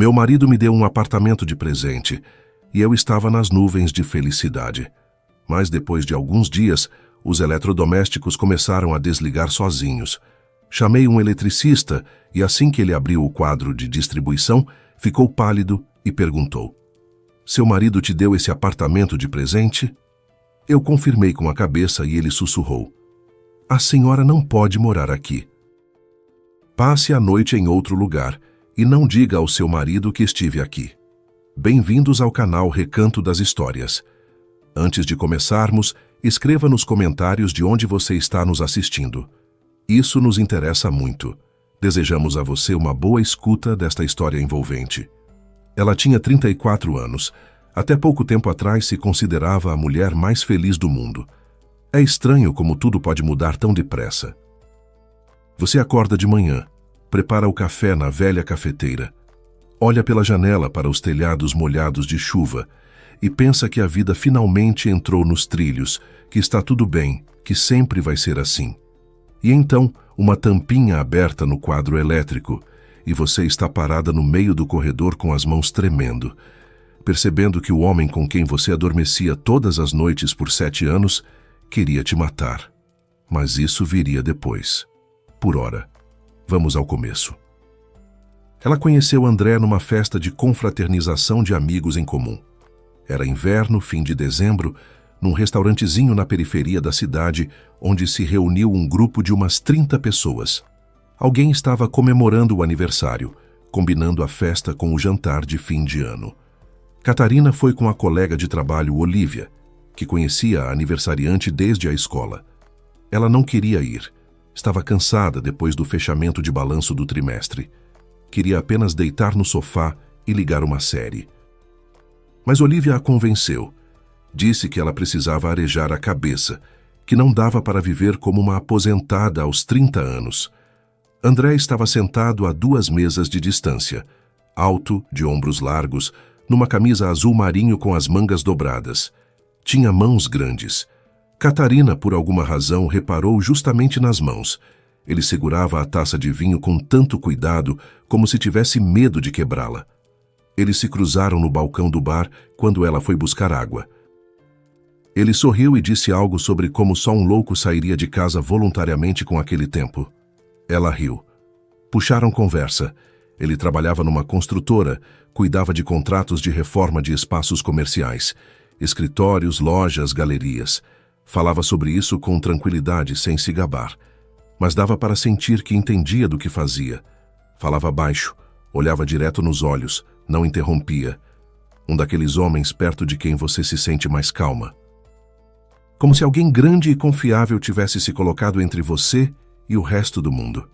Meu marido me deu um apartamento de presente e eu estava nas nuvens de felicidade. Mas depois de alguns dias, os eletrodomésticos começaram a desligar sozinhos. Chamei um eletricista e assim que ele abriu o quadro de distribuição, ficou pálido e perguntou: "Seu marido te deu esse apartamento de presente?" Eu confirmei com a cabeça e ele sussurrou: "A senhora não pode morar aqui. Passe a noite em outro lugar e não diga ao seu marido que estive aqui." Bem-vindos ao canal Recanto das Histórias. Antes de começarmos, escreva nos comentários de onde você está nos assistindo. Isso nos interessa muito. Desejamos a você uma boa escuta desta história envolvente. Ela tinha 34 anos. Até pouco tempo atrás se considerava a mulher mais feliz do mundo. É estranho como tudo pode mudar tão depressa. Você acorda de manhã, prepara o café na velha cafeteira, olha pela janela para os telhados molhados de chuva e pensa que a vida finalmente entrou nos trilhos, que está tudo bem, que sempre vai ser assim. E então, uma tampinha aberta no quadro elétrico e você está parada no meio do corredor com as mãos tremendo, percebendo que o homem com quem você adormecia todas as noites por 7 anos queria te matar. Mas isso viria depois. Por ora, vamos ao começo. Ela conheceu André numa festa de confraternização de amigos em comum. Era inverno, fim de dezembro, num restaurantezinho na periferia da cidade, onde se reuniu um grupo de umas 30 pessoas. Alguém estava comemorando o aniversário, combinando a festa com o jantar de fim de ano. Catarina foi com a colega de trabalho Olivia, que conhecia a aniversariante desde a escola. Ela não queria ir. Estava cansada depois do fechamento de balanço do trimestre. Queria apenas deitar no sofá e ligar uma série. Mas Olivia a convenceu. Disse que ela precisava arejar a cabeça, que não dava para viver como uma aposentada aos 30 anos. André estava sentado a 2 mesas de distância, alto, de ombros largos, numa camisa azul marinho com as mangas dobradas. Tinha mãos grandes. Catarina, por alguma razão, reparou justamente nas mãos. Ele segurava a taça de vinho com tanto cuidado, como se tivesse medo de quebrá-la. Eles se cruzaram no balcão do bar quando ela foi buscar água. Ele sorriu e disse algo sobre como só um louco sairia de casa voluntariamente com aquele tempo. Ela riu. Puxaram conversa. Ele trabalhava numa construtora, cuidava de contratos de reforma de espaços comerciais, escritórios, lojas, galerias. Falava sobre isso com tranquilidade, sem se gabar. Mas dava para sentir que entendia do que fazia. Falava baixo, olhava direto nos olhos, não interrompia. Um daqueles homens perto de quem você se sente mais calma. Como se alguém grande e confiável tivesse se colocado entre você e o resto do mundo.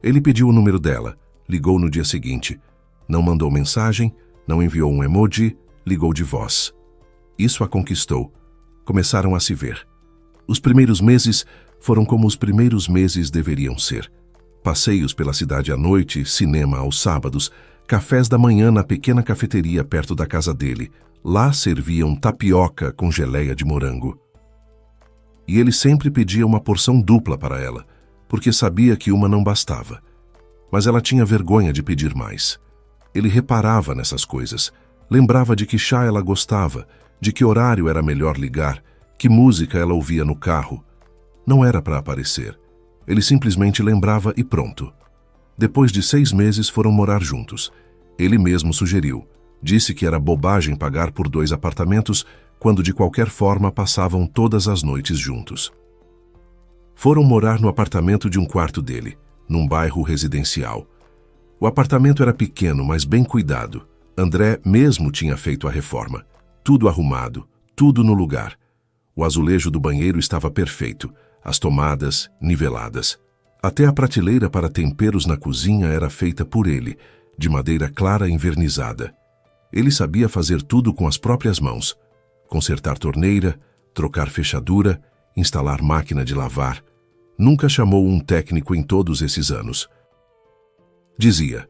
Ele pediu o número dela, ligou no dia seguinte. Não mandou mensagem, não enviou um emoji, ligou de voz. Isso a conquistou. Começaram a se ver. Os primeiros meses foram como os primeiros meses deveriam ser. Passeios pela cidade à noite, cinema aos sábados, cafés da manhã na pequena cafeteria perto da casa dele. Lá serviam tapioca com geleia de morango. E ele sempre pedia uma porção dupla para ela, porque sabia que uma não bastava. Mas ela tinha vergonha de pedir mais. Ele reparava nessas coisas, lembrava de que chá ela gostava, de que horário era melhor ligar, que música ela ouvia no carro. Não era para aparecer. Ele simplesmente lembrava e pronto. Depois de 6 meses foram morar juntos. Ele mesmo sugeriu. Disse que era bobagem pagar por 2 apartamentos, quando de qualquer forma passavam todas as noites juntos. Foram morar no apartamento de um quarto dele, num bairro residencial. O apartamento era pequeno, mas bem cuidado. André mesmo tinha feito a reforma. Tudo arrumado, tudo no lugar. O azulejo do banheiro estava perfeito, as tomadas niveladas. Até a prateleira para temperos na cozinha era feita por ele, de madeira clara envernizada. Ele sabia fazer tudo com as próprias mãos. Consertar torneira, trocar fechadura, instalar máquina de lavar. Nunca chamou um técnico em todos esses anos. Dizia: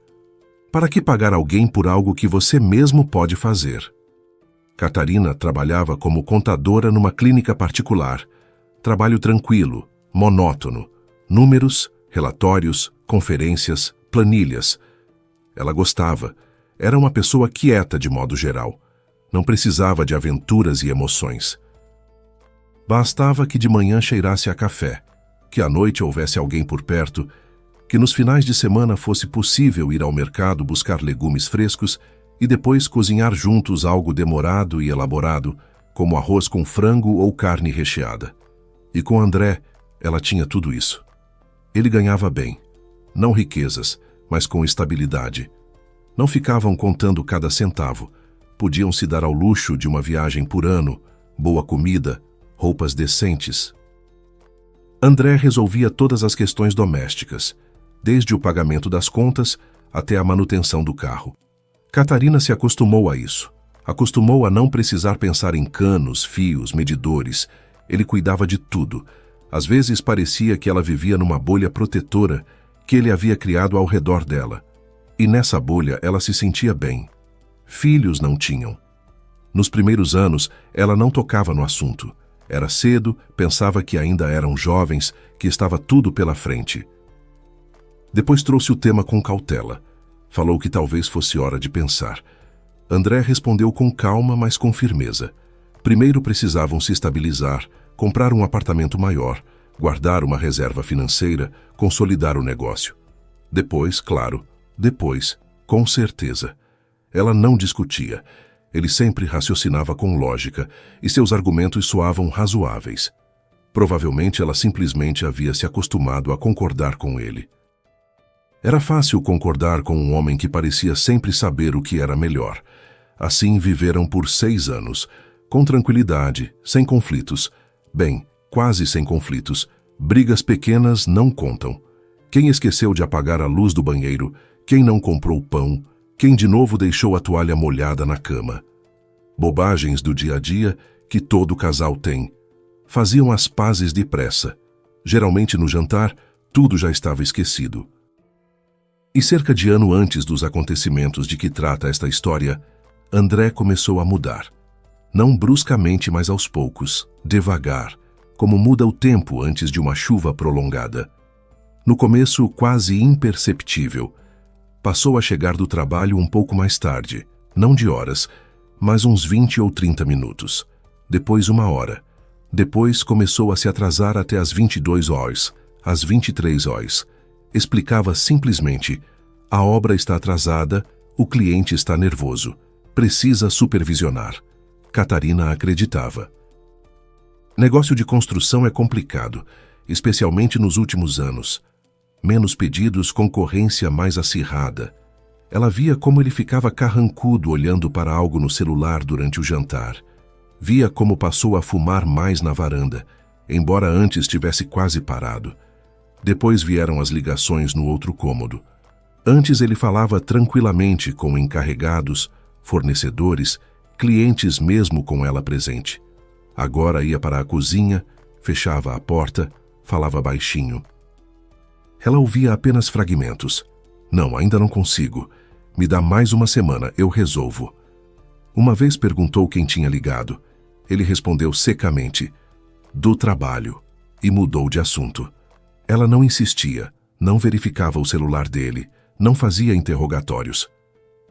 "Para que pagar alguém por algo que você mesmo pode fazer?" Catarina trabalhava como contadora numa clínica particular. Trabalho tranquilo, monótono. Números, relatórios, conferências, planilhas. Ela gostava. Era uma pessoa quieta de modo geral. Não precisava de aventuras e emoções. Bastava que de manhã cheirasse a café, que à noite houvesse alguém por perto, que nos finais de semana fosse possível ir ao mercado buscar legumes frescos e depois cozinhar juntos algo demorado e elaborado, como arroz com frango ou carne recheada. E com André, ela tinha tudo isso. Ele ganhava bem, não riquezas, mas com estabilidade. Não ficavam contando cada centavo, podiam se dar ao luxo de uma viagem por ano, boa comida, roupas decentes. André resolvia todas as questões domésticas, desde o pagamento das contas até a manutenção do carro. Catarina se acostumou a isso. Acostumou a não precisar pensar em canos, fios, medidores. Ele cuidava de tudo. Às vezes parecia que ela vivia numa bolha protetora que ele havia criado ao redor dela. E nessa bolha ela se sentia bem. Filhos não tinham. Nos primeiros anos, ela não tocava no assunto. Era cedo, pensava que ainda eram jovens, que estava tudo pela frente. Depois trouxe o tema com cautela. Falou que talvez fosse hora de pensar. André respondeu com calma, mas com firmeza. Primeiro precisavam se estabilizar, comprar um apartamento maior, guardar uma reserva financeira, consolidar o negócio. Depois, claro, depois, com certeza. Ela não discutia. Ele sempre raciocinava com lógica e seus argumentos soavam razoáveis. Provavelmente ela simplesmente havia se acostumado a concordar com ele. Era fácil concordar com um homem que parecia sempre saber o que era melhor. Assim viveram por 6 anos, com tranquilidade, sem conflitos. Bem, quase sem conflitos. Brigas pequenas não contam. Quem esqueceu de apagar a luz do banheiro? Quem não comprou pão? Quem de novo deixou a toalha molhada na cama? Bobagens do dia a dia que todo casal tem. Faziam as pazes depressa. Geralmente no jantar, tudo já estava esquecido. E cerca de ano antes dos acontecimentos de que trata esta história, André começou a mudar. Não bruscamente, mas aos poucos, devagar, como muda o tempo antes de uma chuva prolongada. No começo, quase imperceptível. Passou a chegar do trabalho um pouco mais tarde, não de horas, mas uns 20 ou 30 minutos. Depois 1 hora. Depois começou a se atrasar até às 22 horas, às 23 horas. Explicava simplesmente: a obra está atrasada, o cliente está nervoso, precisa supervisionar. Catarina acreditava. Negócio de construção é complicado, especialmente nos últimos anos. Menos pedidos, concorrência mais acirrada. Ela via como ele ficava carrancudo olhando para algo no celular durante o jantar. Via como passou a fumar mais na varanda, embora antes tivesse quase parado. Depois vieram as ligações no outro cômodo. Antes ele falava tranquilamente com encarregados, fornecedores, clientes mesmo com ela presente. Agora ia para a cozinha, fechava a porta, falava baixinho. Ela ouvia apenas fragmentos. Não, ainda não consigo. Me dá mais 1 semana, eu resolvo. Uma vez perguntou quem tinha ligado. Ele respondeu secamente: do trabalho, e mudou de assunto. Ela não insistia, não verificava o celular dele, não fazia interrogatórios.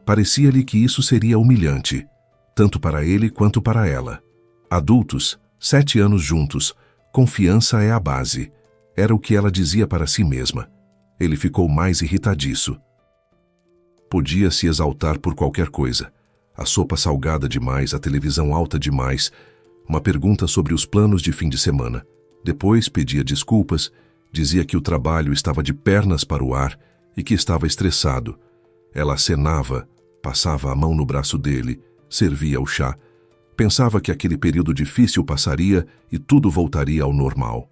Parecia-lhe que isso seria humilhante, tanto para ele quanto para ela. Adultos, 7 anos juntos, confiança é a base. Era o que ela dizia para si mesma. Ele ficou mais irritadiço. Podia se exaltar por qualquer coisa. A sopa salgada demais, a televisão alta demais, uma pergunta sobre os planos de fim de semana. Depois pedia desculpas, dizia que o trabalho estava de pernas para o ar e que estava estressado. Ela acenava, passava a mão no braço dele, servia o chá. Pensava que aquele período difícil passaria e tudo voltaria ao normal.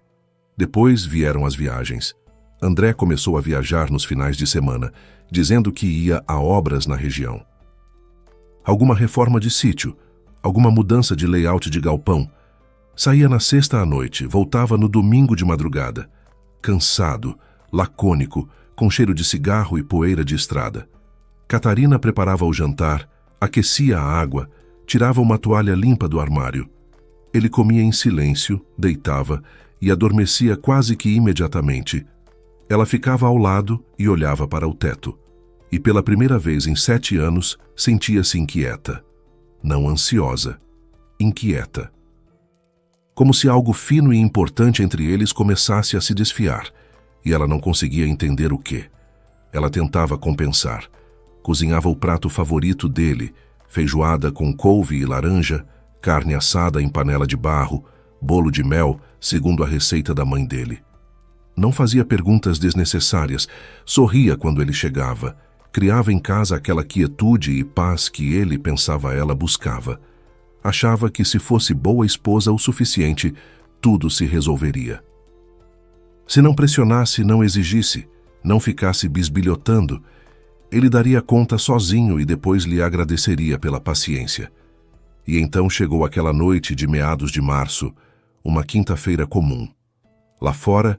Depois vieram as viagens. André começou a viajar nos finais de semana, dizendo que ia a obras na região. Alguma reforma de sítio, alguma mudança de layout de galpão. Saía na sexta à noite, voltava no domingo de madrugada. Cansado, lacônico, com cheiro de cigarro e poeira de estrada. Catarina preparava o jantar, aquecia a água, tirava uma toalha limpa do armário. Ele comia em silêncio, deitava e adormecia quase que imediatamente. Ela ficava ao lado e olhava para o teto. e pela primeira vez em 7 anos sentia-se inquieta. Não ansiosa, inquieta. Como se algo fino e importante entre eles começasse a se desfiar, e ela não conseguia entender o quê. Ela tentava compensar. Cozinhava o prato favorito dele, feijoada com couve e laranja, carne assada em panela de barro, bolo de mel, segundo a receita da mãe dele. Não fazia perguntas desnecessárias, sorria quando ele chegava, criava em casa aquela quietude e paz que ele, pensava ela, buscava. Achava que se fosse boa esposa o suficiente, tudo se resolveria. Se não pressionasse, não exigisse, não ficasse bisbilhotando, ele daria conta sozinho e depois lhe agradeceria pela paciência. E então chegou aquela noite de meados de março, uma quinta-feira comum. Lá fora,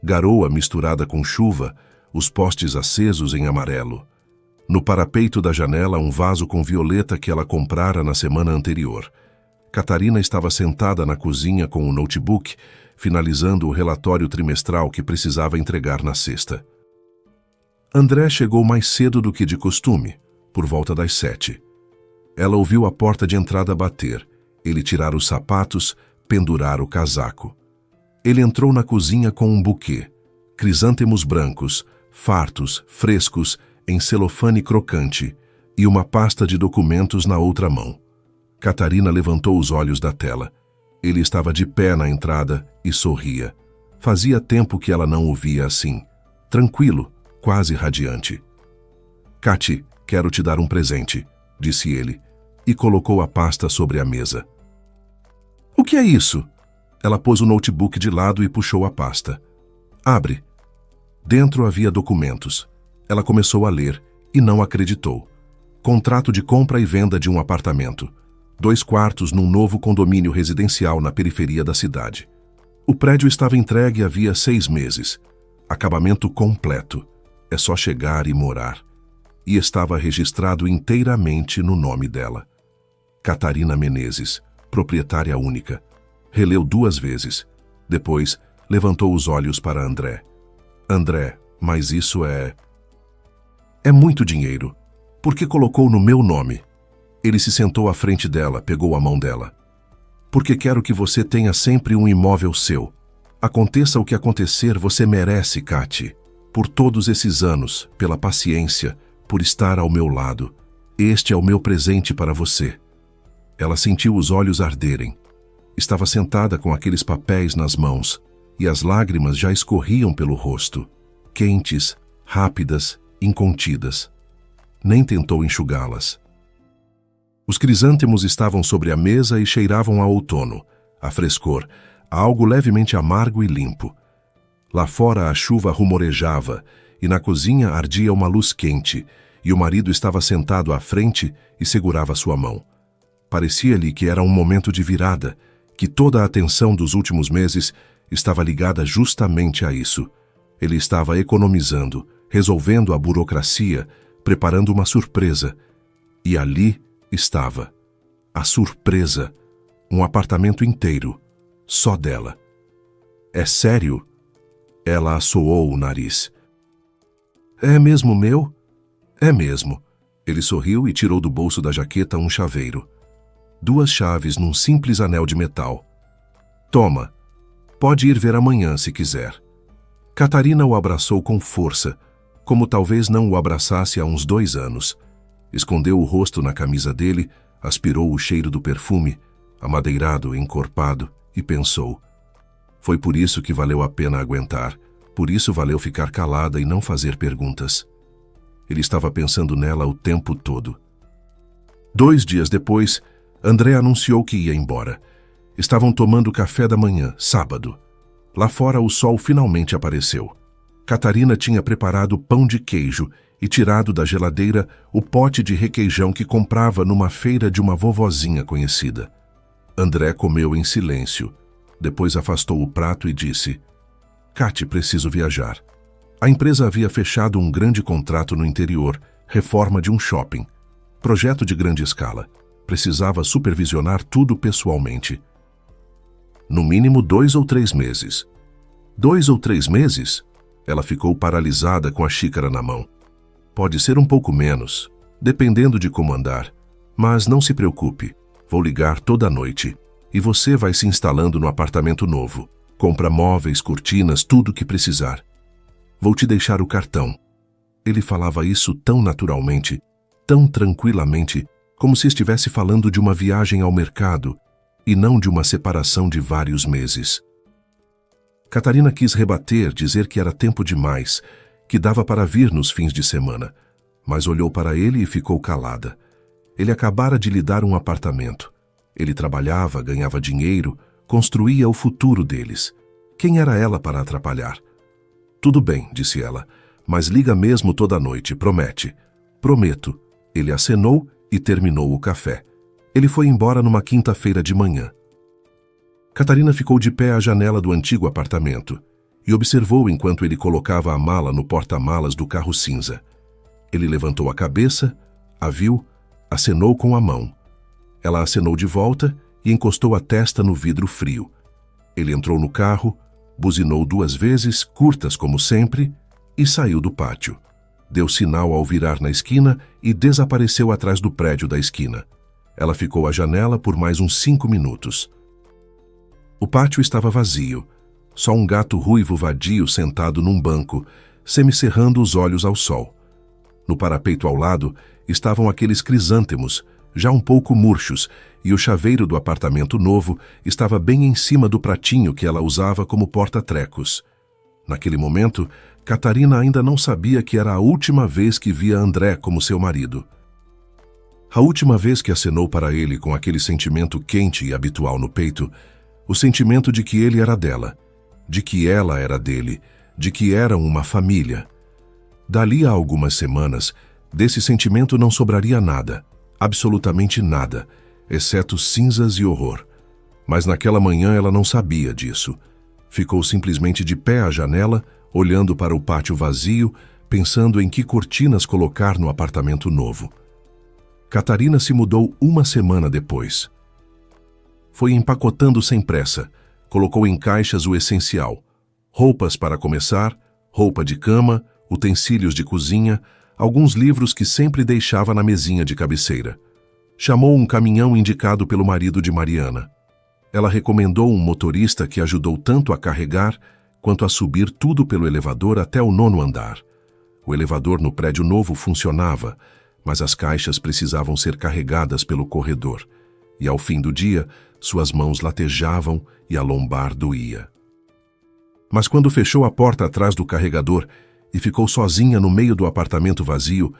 garoa misturada com chuva, os postes acesos em amarelo. No parapeito da janela, um vaso com violeta que ela comprara na semana anterior. Catarina estava sentada na cozinha com o notebook, finalizando o relatório trimestral que precisava entregar na sexta. André chegou mais cedo do que de costume, por volta das 7. Ela ouviu a porta de entrada bater, ele tirar os sapatos, pendurar o casaco. Ele entrou na cozinha com um buquê, crisântemos brancos, fartos, frescos, em celofane crocante, e uma pasta de documentos na outra mão. Catarina levantou os olhos da tela. Ele estava de pé na entrada e sorria. Fazia tempo que ela não o via assim, tranquilo, quase radiante. "Cati, quero te dar um presente", disse ele, e colocou a pasta sobre a mesa. "O que é isso?" Ela pôs o notebook de lado e puxou a pasta. "Abre." Dentro havia documentos. Ela começou a ler e não acreditou. Contrato de compra e venda de um apartamento. 2 quartos num novo condomínio residencial na periferia da cidade. O prédio estava entregue havia 6 meses. Acabamento completo. É só chegar e morar. E estava registrado inteiramente no nome dela. Catarina Menezes, proprietária única. Releu 2 vezes. Depois, levantou os olhos para André. "André, mas isso é muito dinheiro. Por que colocou no meu nome?" Ele se sentou à frente dela, pegou a mão dela. "Porque quero que você tenha sempre um imóvel seu. Aconteça o que acontecer, você merece, Cati. Por todos esses anos, pela paciência, por estar ao meu lado. Este é o meu presente para você." Ela sentiu os olhos arderem. Estava sentada com aqueles papéis nas mãos, e as lágrimas já escorriam pelo rosto, quentes, rápidas, incontidas. Nem tentou enxugá-las. Os crisântemos estavam sobre a mesa e cheiravam a outono, a frescor, a algo levemente amargo e limpo. Lá fora a chuva rumorejava, e na cozinha ardia uma luz quente, e o marido estava sentado à frente e segurava sua mão. Parecia-lhe que era um momento de virada, que toda a atenção dos últimos meses estava ligada justamente a isso. Ele estava economizando, resolvendo a burocracia, preparando uma surpresa. E ali estava. A surpresa. Um apartamento inteiro. Só dela. "É sério?" Ela assoou o nariz. "É mesmo meu?" "É mesmo." Ele sorriu e tirou do bolso da jaqueta um chaveiro. 2 chaves num simples anel de metal. "Toma. Pode ir ver amanhã se quiser." Catarina o abraçou com força, como talvez não o abraçasse há uns 2 anos. Escondeu o rosto na camisa dele, aspirou o cheiro do perfume, amadeirado, encorpado, e pensou. Foi por isso que valeu a pena aguentar, por isso valeu ficar calada e não fazer perguntas. Ele estava pensando nela o tempo todo. 2 dias depois, André anunciou que ia embora. Estavam tomando café da manhã, sábado. Lá fora o sol finalmente apareceu. Catarina tinha preparado pão de queijo e tirado da geladeira o pote de requeijão que comprava numa feira de uma vovozinha conhecida. André comeu em silêncio. Depois afastou o prato e disse: "Cati, preciso viajar." A empresa havia fechado um grande contrato no interior, reforma de um shopping. Projeto de grande escala. Precisava supervisionar tudo pessoalmente. No mínimo 2 ou 3 meses. 2 ou 3 meses? Ela ficou paralisada com a xícara na mão. Pode ser um pouco menos, dependendo de como andar. Mas não se preocupe, vou ligar toda noite e você vai se instalando no apartamento novo. Compra móveis, cortinas, tudo o que precisar. Vou te deixar o cartão. Ele falava isso tão naturalmente, tão tranquilamente, como se estivesse falando de uma viagem ao mercado e não de uma separação de vários meses. Catarina quis rebater, dizer que era tempo demais, que dava para vir nos fins de semana, mas olhou para ele e ficou calada. Ele acabara de lhe dar um apartamento. Ele trabalhava, ganhava dinheiro, construía o futuro deles. Quem era ela para atrapalhar? Tudo bem, disse ela, mas liga mesmo toda noite, promete. Prometo. Ele acenou e terminou o café. Ele foi embora numa quinta-feira de manhã. Catarina ficou de pé à janela do antigo apartamento e observou enquanto ele colocava a mala no porta-malas do carro cinza. Ele levantou a cabeça, a viu, acenou com a mão. Ela acenou de volta e encostou a testa no vidro frio. Ele entrou no carro, buzinou 2 vezes, curtas como sempre, e saiu do pátio. Deu sinal ao virar na esquina e desapareceu atrás do prédio da esquina. Ela ficou à janela por mais uns 5 minutos. O pátio estava vazio. Só um gato ruivo vadio sentado num banco, semicerrando os olhos ao sol. No parapeito ao lado estavam aqueles crisântemos, já um pouco murchos, e o chaveiro do apartamento novo estava bem em cima do pratinho que ela usava como porta-trecos. Naquele momento, Catarina ainda não sabia que era a última vez que via André como seu marido. A última vez que acenou para ele com aquele sentimento quente e habitual no peito, o sentimento de que ele era dela, de que ela era dele, de que eram uma família. Dali a algumas semanas, desse sentimento não sobraria nada, absolutamente nada, exceto cinzas e horror. Mas naquela manhã ela não sabia disso. Ficou simplesmente de pé à janela, olhando para o pátio vazio, pensando em que cortinas colocar no apartamento novo. Catarina se mudou 1 semana depois. Foi empacotando sem pressa, colocou em caixas o essencial: roupas para começar, roupa de cama, utensílios de cozinha, alguns livros que sempre deixava na mesinha de cabeceira. Chamou um caminhão indicado pelo marido de Mariana. Ela recomendou um motorista que ajudou tanto a carregar quanto a subir tudo pelo elevador até o 9º andar. O elevador no prédio novo funcionava, mas as caixas precisavam ser carregadas pelo corredor, e ao fim do dia, suas mãos latejavam e a lombar doía. Mas quando fechou a porta atrás do carregador e ficou sozinha no meio do apartamento vazio,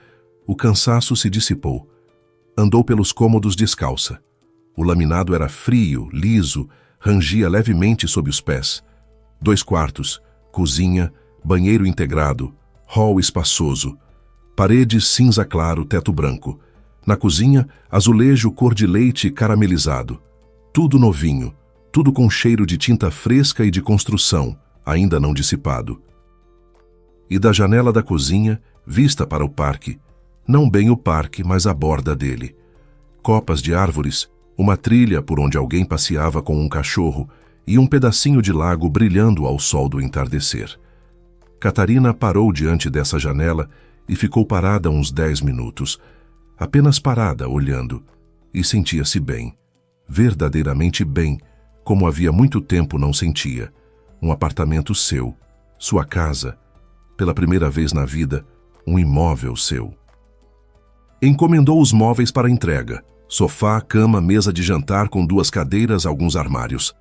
o cansaço se dissipou. Andou pelos cômodos descalça. O laminado era frio, liso, rangia levemente sob os pés. 2 quartos, cozinha, banheiro integrado, hall espaçoso, paredes cinza claro, teto branco. Na cozinha, azulejo cor de leite caramelizado. Tudo novinho, tudo com cheiro de tinta fresca e de construção, ainda não dissipado. E da janela da cozinha, vista para o parque, não bem o parque, mas a borda dele. Copas de árvores, uma trilha por onde alguém passeava com um cachorro e um pedacinho de lago brilhando ao sol do entardecer. Catarina parou diante dessa janela e ficou parada uns 10 minutos, apenas parada, olhando, e sentia-se bem, verdadeiramente bem, como havia muito tempo não sentia. Um apartamento seu, sua casa, pela primeira vez na vida, um imóvel seu. Encomendou os móveis para entrega: sofá, cama, mesa de jantar com 2 cadeiras, alguns armários.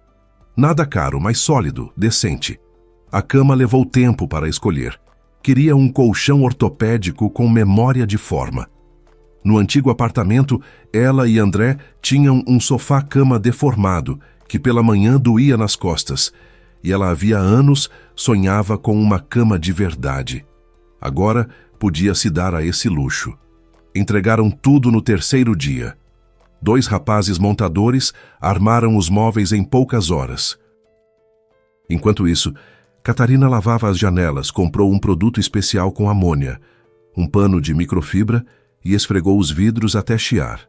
Nada caro, mas sólido, decente. A cama levou tempo para escolher. Queria um colchão ortopédico com memória de forma. No antigo apartamento, ela e André tinham um sofá-cama deformado, que pela manhã doía nas costas, e ela havia anos sonhava com uma cama de verdade. Agora podia se dar a esse luxo. Entregaram tudo no 3º dia. 2 rapazes montadores armaram os móveis em poucas horas. Enquanto isso, Catarina lavava as janelas, comprou um produto especial com amônia, um pano de microfibra e esfregou os vidros até chiar.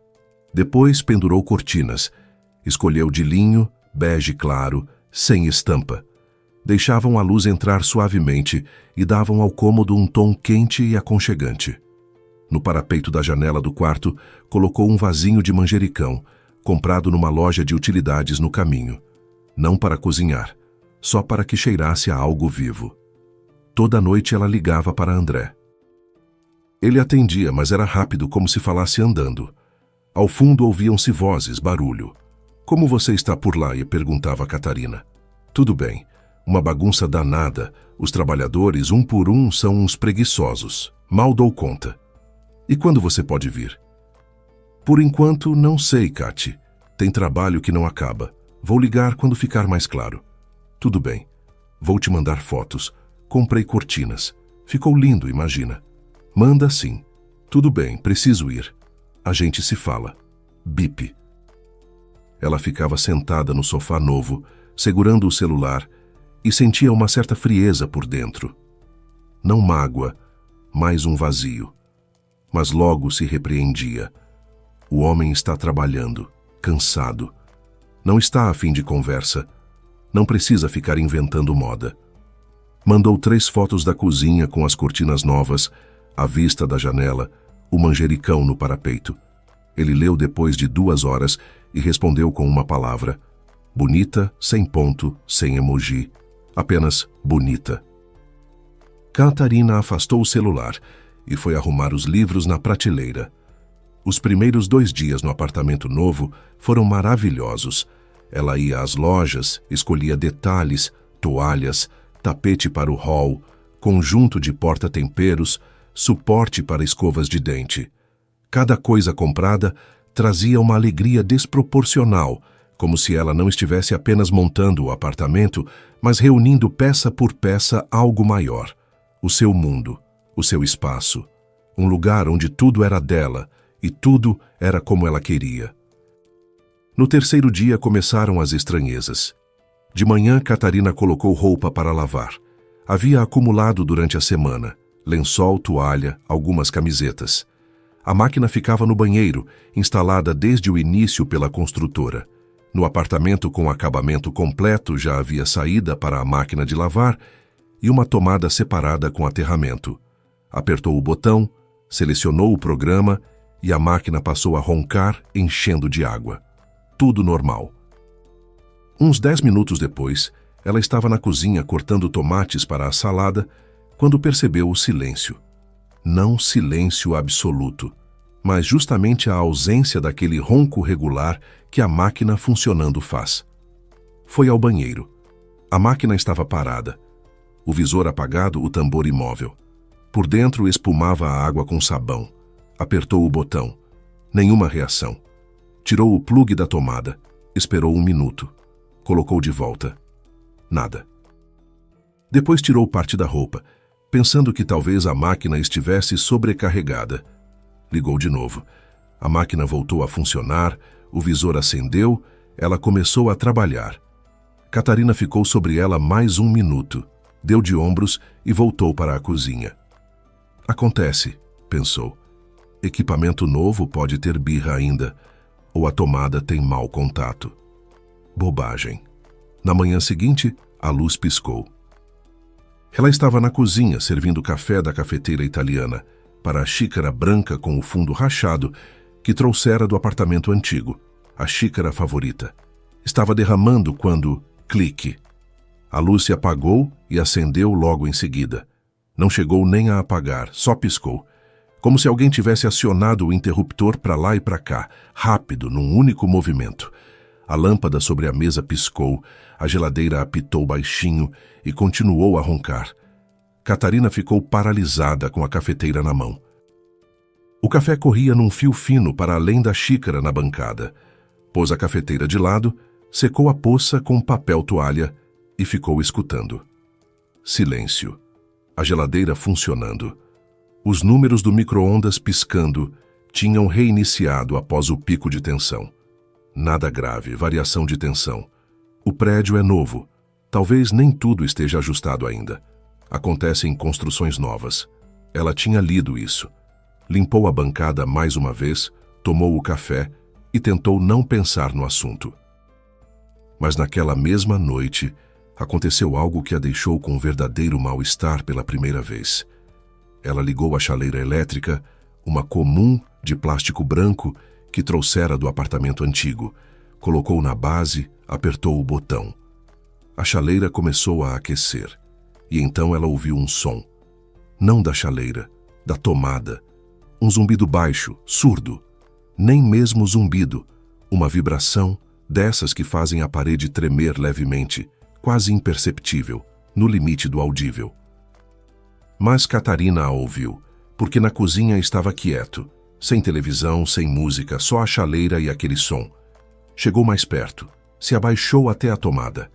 Depois pendurou cortinas. Escolheu de linho, bege claro, sem estampa. Deixavam a luz entrar suavemente e davam ao cômodo um tom quente e aconchegante. No parapeito da janela do quarto, colocou um vasinho de manjericão, comprado numa loja de utilidades no caminho. Não para cozinhar, só para que cheirasse a algo vivo. Toda noite ela ligava para André. Ele atendia, mas era rápido, como se falasse andando. Ao fundo ouviam-se vozes, barulho. Como você está por lá? Perguntava Catarina. Tudo bem. Uma bagunça danada. Os trabalhadores, um por um, são uns preguiçosos. Mal dou conta. E quando você pode vir? Por enquanto, não sei, Cati. Tem trabalho que não acaba. Vou ligar quando ficar mais claro. Tudo bem. Vou te mandar fotos. Comprei cortinas. Ficou lindo, imagina. Manda sim. Tudo bem, preciso ir. A gente se fala. Bip. Ela ficava sentada no sofá novo, segurando o celular, e sentia uma certa frieza por dentro. Não mágoa, mais um vazio. Mas logo se repreendia. O homem está trabalhando, cansado. Não está a fim de conversa. Não precisa ficar inventando moda. Mandou 3 fotos da cozinha com as cortinas novas, a vista da janela, o manjericão no parapeito. Ele leu depois de 2 horas e respondeu com uma palavra. Bonita, sem ponto, sem emoji. Apenas bonita. Catarina afastou o celular e foi arrumar os livros na prateleira. Os primeiros 2 dias no apartamento novo foram maravilhosos. Ela ia às lojas, escolhia detalhes, toalhas, tapete para o hall, conjunto de porta-temperos, suporte para escovas de dente. Cada coisa comprada trazia uma alegria desproporcional, como se ela não estivesse apenas montando o apartamento, mas reunindo peça por peça algo maior. O seu mundo, o seu espaço. Um lugar onde tudo era dela e tudo era como ela queria. No 3º dia começaram as estranhezas. De manhã, Catarina colocou roupa para lavar. Havia acumulado durante a semana. Lençol, toalha, algumas camisetas. A máquina ficava no banheiro, instalada desde o início pela construtora. No apartamento com acabamento completo já havia saída para a máquina de lavar e uma tomada separada com aterramento. Apertou o botão, selecionou o programa e a máquina passou a roncar, enchendo de água. Tudo normal. Uns 10 minutos depois, ela estava na cozinha cortando tomates para a salada, quando percebeu o silêncio. Não silêncio absoluto, mas justamente a ausência daquele ronco regular que a máquina funcionando faz. Foi ao banheiro. A máquina estava parada. O visor apagado, o tambor imóvel. Por dentro espumava a água com sabão. Apertou o botão. Nenhuma reação. Tirou o plugue da tomada. Esperou 1 minuto. Colocou de volta. Nada. Depois tirou parte da roupa, pensando que talvez a máquina estivesse sobrecarregada. Ligou de novo. A máquina voltou a funcionar, o visor acendeu, ela começou a trabalhar. Catarina ficou sobre ela mais 1 minuto, deu de ombros e voltou para a cozinha. Acontece, pensou. Equipamento novo pode ter birra ainda, ou a tomada tem mau contato. Bobagem. Na manhã seguinte, a luz piscou. Ela estava na cozinha servindo café da cafeteira italiana, para a xícara branca com o fundo rachado que trouxera do apartamento antigo, a xícara favorita. Estava derramando quando, clique. A luz se apagou e acendeu logo em seguida. Não chegou nem a apagar, só piscou. Como se alguém tivesse acionado o interruptor para lá e para cá, rápido, num único movimento. A lâmpada sobre a mesa piscou, a geladeira apitou baixinho e continuou a roncar. Catarina ficou paralisada com a cafeteira na mão. O café corria num fio fino para além da xícara na bancada. Pôs a cafeteira de lado, secou a poça com papel toalha e ficou escutando. Silêncio. A geladeira funcionando. Os números do micro-ondas piscando tinham reiniciado após o pico de tensão. Nada grave, variação de tensão. O prédio é novo. Talvez nem tudo esteja ajustado ainda. Acontecem construções novas. Ela tinha lido isso. Limpou a bancada mais uma vez, tomou o café e tentou não pensar no assunto. Mas naquela mesma noite, aconteceu algo que a deixou com um verdadeiro mal-estar pela primeira vez. Ela ligou a chaleira elétrica, uma comum de plástico branco que trouxera do apartamento antigo. Colocou na base, apertou o botão. A chaleira começou a aquecer, e então ela ouviu um som. Não da chaleira, da tomada. Um zumbido baixo, surdo. Nem mesmo zumbido, uma vibração dessas que fazem a parede tremer levemente, quase imperceptível, no limite do audível. Mas Catarina a ouviu, porque na cozinha estava quieto, sem televisão, sem música, só a chaleira e aquele som. Chegou mais perto, se abaixou até a tomada.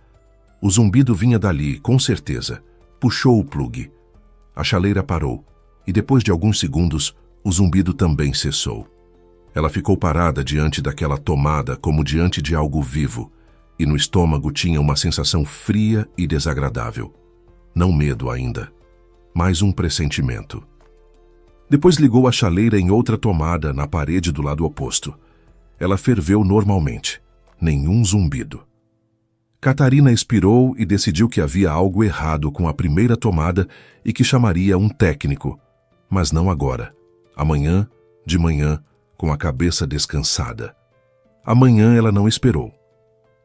O zumbido vinha dali, com certeza. Puxou o plugue. A chaleira parou, e depois de alguns segundos, o zumbido também cessou. Ela ficou parada diante daquela tomada como diante de algo vivo, e no estômago tinha uma sensação fria e desagradável. Não medo ainda, mas um pressentimento. Depois ligou a chaleira em outra tomada na parede do lado oposto. Ela ferveu normalmente. Nenhum zumbido. Catarina expirou e decidiu que havia algo errado com a primeira tomada e que chamaria um técnico. Mas não agora. Amanhã, de manhã, com a cabeça descansada. Amanhã ela não esperou.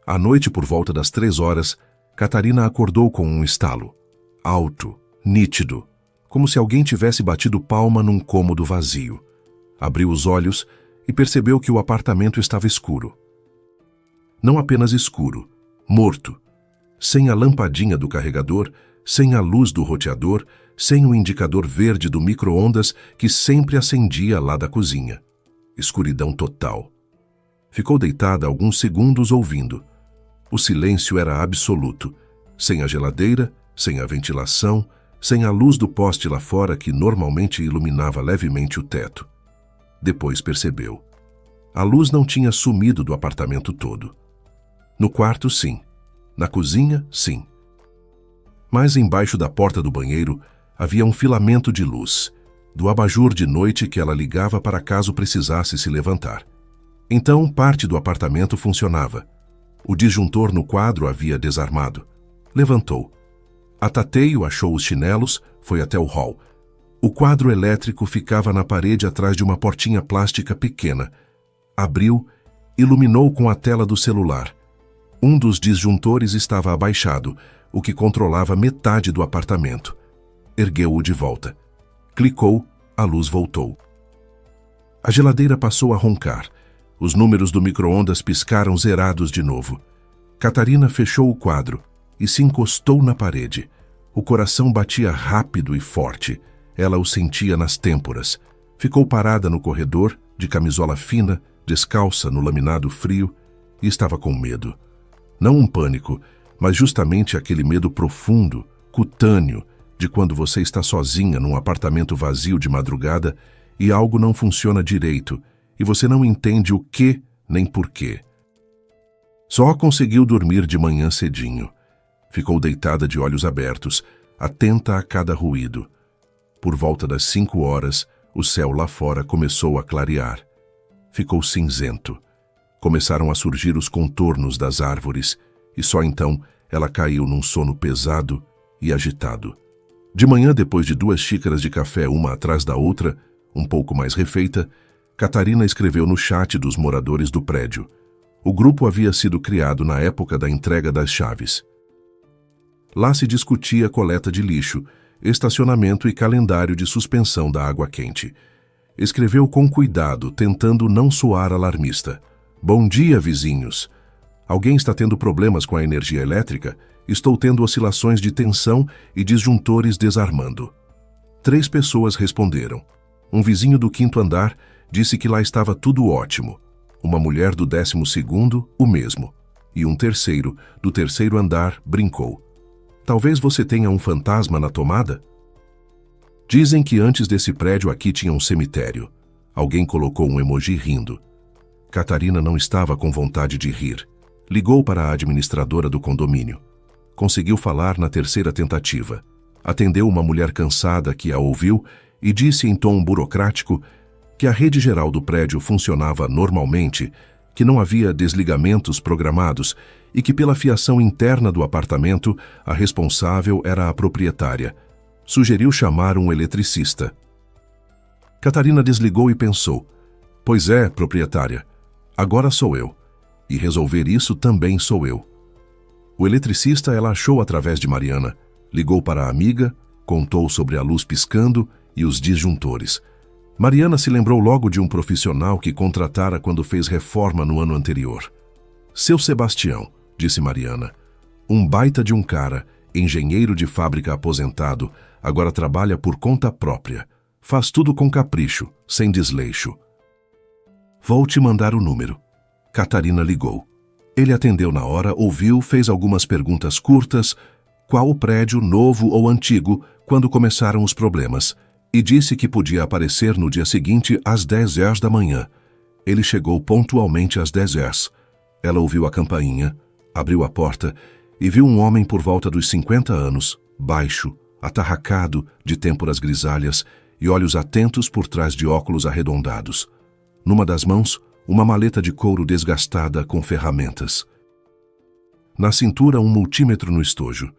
À noite, por volta das 3 horas, Catarina acordou com um estalo. Alto, nítido, como se alguém tivesse batido palma num cômodo vazio. Abriu os olhos e percebeu que o apartamento estava escuro. Não apenas escuro, morto. Sem a lampadinha do carregador, sem a luz do roteador, sem o indicador verde do micro-ondas que sempre acendia lá da cozinha. Escuridão total. Ficou deitada alguns segundos ouvindo. O silêncio era absoluto, sem a geladeira, sem a ventilação, sem a luz do poste lá fora que normalmente iluminava levemente o teto. Depois percebeu. A luz não tinha sumido do apartamento todo. No quarto, sim. Na cozinha, sim. Mas embaixo da porta do banheiro havia um filamento de luz, do abajur de noite que ela ligava para caso precisasse se levantar. Então, parte do apartamento funcionava. O disjuntor no quadro havia desarmado. Levantou. A tateio achou os chinelos, foi até o hall. O quadro elétrico ficava na parede atrás de uma portinha plástica pequena. Abriu, iluminou com a tela do celular. Um dos disjuntores estava abaixado, o que controlava metade do apartamento. Ergueu-o de volta. Clicou, a luz voltou. A geladeira passou a roncar. Os números do micro-ondas piscaram zerados de novo. Catarina fechou o quadro e se encostou na parede. O coração batia rápido e forte. Ela o sentia nas têmporas. Ficou parada no corredor, de camisola fina, descalça no laminado frio, e estava com medo. Não um pânico, mas justamente aquele medo profundo, cutâneo, de quando você está sozinha num apartamento vazio de madrugada e algo não funciona direito e você não entende o que nem porquê. Só conseguiu dormir de manhã cedinho. Ficou deitada de olhos abertos, atenta a cada ruído. Por volta das 5 horas, o céu lá fora começou a clarear. Ficou cinzento. Começaram a surgir os contornos das árvores, e só então ela caiu num sono pesado e agitado. De manhã, depois de 2 xícaras de café uma atrás da outra, um pouco mais refeita, Catarina escreveu no chat dos moradores do prédio. O grupo havia sido criado na época da entrega das chaves. Lá se discutia coleta de lixo, estacionamento e calendário de suspensão da água quente. Escreveu com cuidado, tentando não soar alarmista. Bom dia, vizinhos. Alguém está tendo problemas com a energia elétrica? Estou tendo oscilações de tensão e disjuntores desarmando. 3 pessoas responderam. Um vizinho do 5º andar disse que lá estava tudo ótimo. Uma mulher do 12º, o mesmo. E um terceiro, do 3º andar, brincou. Talvez você tenha um fantasma na tomada? Dizem que antes desse prédio aqui tinha um cemitério. Alguém colocou um emoji rindo. Catarina não estava com vontade de rir. Ligou para a administradora do condomínio. Conseguiu falar na 3ª tentativa. Atendeu uma mulher cansada que a ouviu e disse em tom burocrático que a rede geral do prédio funcionava normalmente, que não havia desligamentos programados e que pela fiação interna do apartamento a responsável era a proprietária. Sugeriu chamar um eletricista. Catarina desligou e pensou: pois é, proprietária, agora sou eu. E resolver isso também sou eu. O eletricista ela achou através de Mariana, ligou para a amiga, contou sobre a luz piscando e os disjuntores. Mariana se lembrou logo de um profissional que contratara quando fez reforma no ano anterior. Seu Sebastião, disse Mariana, um baita de um cara, engenheiro de fábrica aposentado, agora trabalha por conta própria. Faz tudo com capricho, sem desleixo. Vou te mandar o número. Catarina ligou. Ele atendeu na hora, ouviu, fez algumas perguntas curtas, qual o prédio, novo ou antigo, quando começaram os problemas, e disse que podia aparecer no dia seguinte às 10 horas da manhã. Ele chegou pontualmente às 10 horas. Ela ouviu a campainha, abriu a porta e viu um homem por volta dos 50 anos, baixo, atarracado, de têmporas grisalhas e olhos atentos por trás de óculos arredondados. Numa das mãos, uma maleta de couro desgastada com ferramentas. Na cintura, um multímetro no estojo.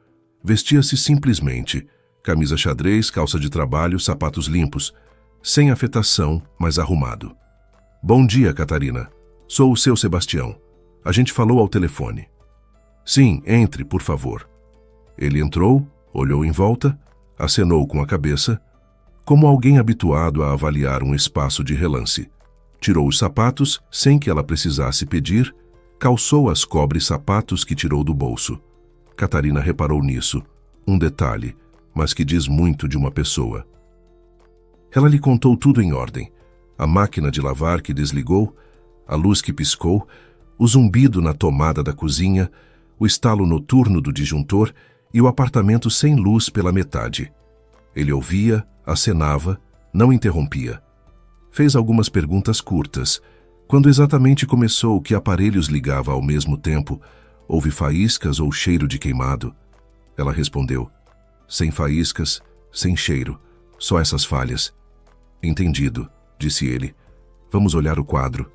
Vestia-se simplesmente, camisa xadrez, calça de trabalho, sapatos limpos, sem afetação, mas arrumado. Bom dia, Catarina. Sou o seu Sebastião. A gente falou ao telefone. Sim, entre, por favor. Ele entrou, olhou em volta, acenou com a cabeça, como alguém habituado a avaliar um espaço de relance. Tirou os sapatos, sem que ela precisasse pedir, calçou as cobre-sapatos que tirou do bolso. Catarina reparou nisso, um detalhe, mas que diz muito de uma pessoa. Ela lhe contou tudo em ordem. A máquina de lavar que desligou, a luz que piscou, o zumbido na tomada da cozinha, o estalo noturno do disjuntor e o apartamento sem luz pela metade. Ele ouvia, acenava, não interrompia. Fez algumas perguntas curtas. Quando exatamente começou, que aparelhos ligava ao mesmo tempo? Houve faíscas ou cheiro de queimado? Ela respondeu: sem faíscas, sem cheiro, só essas falhas. Entendido, disse ele. Vamos olhar o quadro.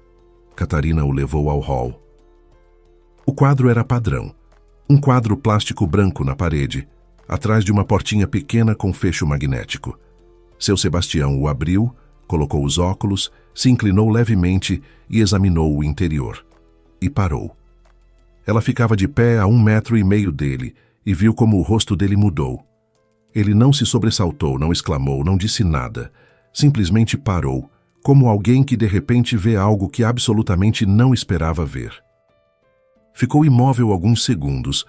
Catarina o levou ao hall. O quadro era padrão. Um quadro plástico branco na parede, atrás de uma portinha pequena com fecho magnético. Seu Sebastião o abriu, colocou os óculos, se inclinou levemente e examinou o interior. E parou. Ela ficava de pé a 1,5 metro dele e viu como o rosto dele mudou. Ele não se sobressaltou, não exclamou, não disse nada. Simplesmente parou, como alguém que de repente vê algo que absolutamente não esperava ver. Ficou imóvel alguns segundos,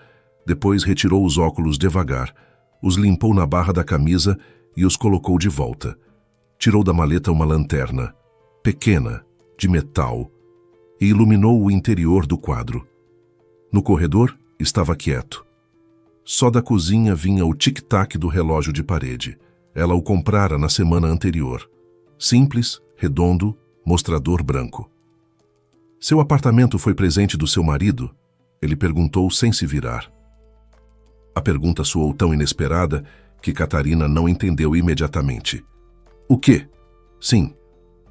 depois retirou os óculos devagar, os limpou na barra da camisa e os colocou de volta. Tirou da maleta uma lanterna, pequena, de metal, e iluminou o interior do quadro. No corredor, estava quieto. Só da cozinha vinha o tic-tac do relógio de parede. Ela o comprara na semana anterior. Simples, redondo, mostrador branco. Seu apartamento foi presente do seu marido? Ele perguntou sem se virar. A pergunta soou tão inesperada que Catarina não entendeu imediatamente. O quê? Sim.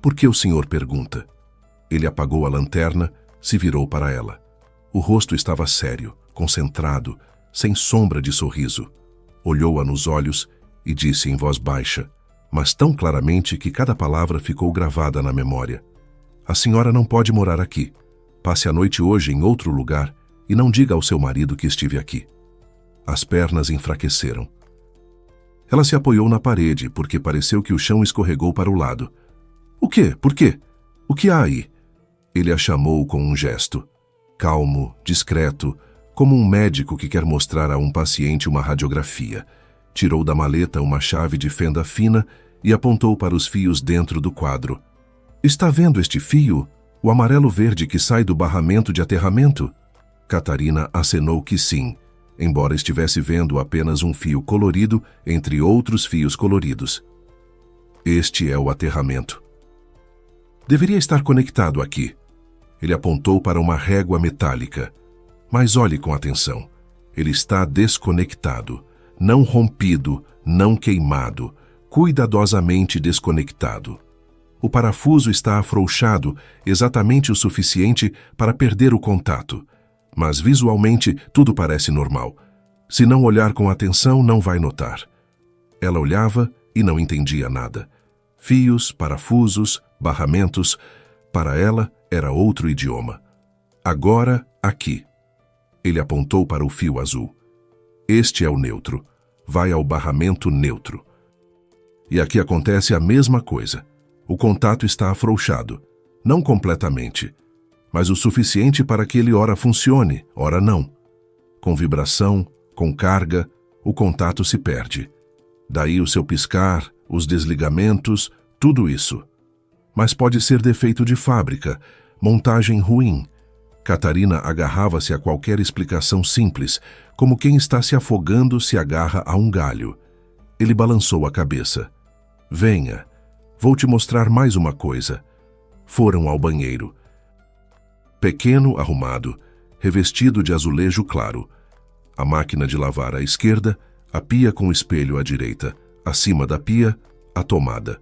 Por que o senhor pergunta? Ele apagou a lanterna, se virou para ela. O rosto estava sério, concentrado, sem sombra de sorriso. Olhou-a nos olhos e disse em voz baixa, mas tão claramente que cada palavra ficou gravada na memória. A senhora não pode morar aqui. Passe a noite hoje em outro lugar e não diga ao seu marido que estive aqui. As pernas enfraqueceram. Ela se apoiou na parede, porque pareceu que o chão escorregou para o lado. O quê? Por quê? O que há aí? Ele a chamou com um gesto. Calmo, discreto, como um médico que quer mostrar a um paciente uma radiografia. Tirou da maleta uma chave de fenda fina e apontou para os fios dentro do quadro. Está vendo este fio? O amarelo-verde que sai do barramento de aterramento? Catarina acenou que sim, embora estivesse vendo apenas um fio colorido entre outros fios coloridos. Este é o aterramento. Deveria estar conectado aqui. Ele apontou para uma régua metálica. Mas olhe com atenção. Ele está desconectado, não rompido, não queimado, cuidadosamente desconectado. O parafuso está afrouxado exatamente o suficiente para perder o contato, mas visualmente tudo parece normal. Se não olhar com atenção, não vai notar. Ela olhava e não entendia nada. Fios, parafusos, barramentos. Para ela, era outro idioma. Agora, aqui. Ele apontou para o fio azul. Este é o neutro. Vai ao barramento neutro. E aqui acontece a mesma coisa. O contato está afrouxado. Não completamente, mas o suficiente para que ele ora funcione, ora não. Com vibração, com carga, o contato se perde. Daí o seu piscar, os desligamentos, tudo isso. Mas pode ser defeito de fábrica, montagem ruim. Catarina agarrava-se a qualquer explicação simples, como quem está se afogando se agarra a um galho. Ele balançou a cabeça. Venha, vou te mostrar mais uma coisa. Foram ao banheiro. Pequeno, arrumado, revestido de azulejo claro. A máquina de lavar à esquerda, a pia com espelho à direita. Acima da pia, a tomada.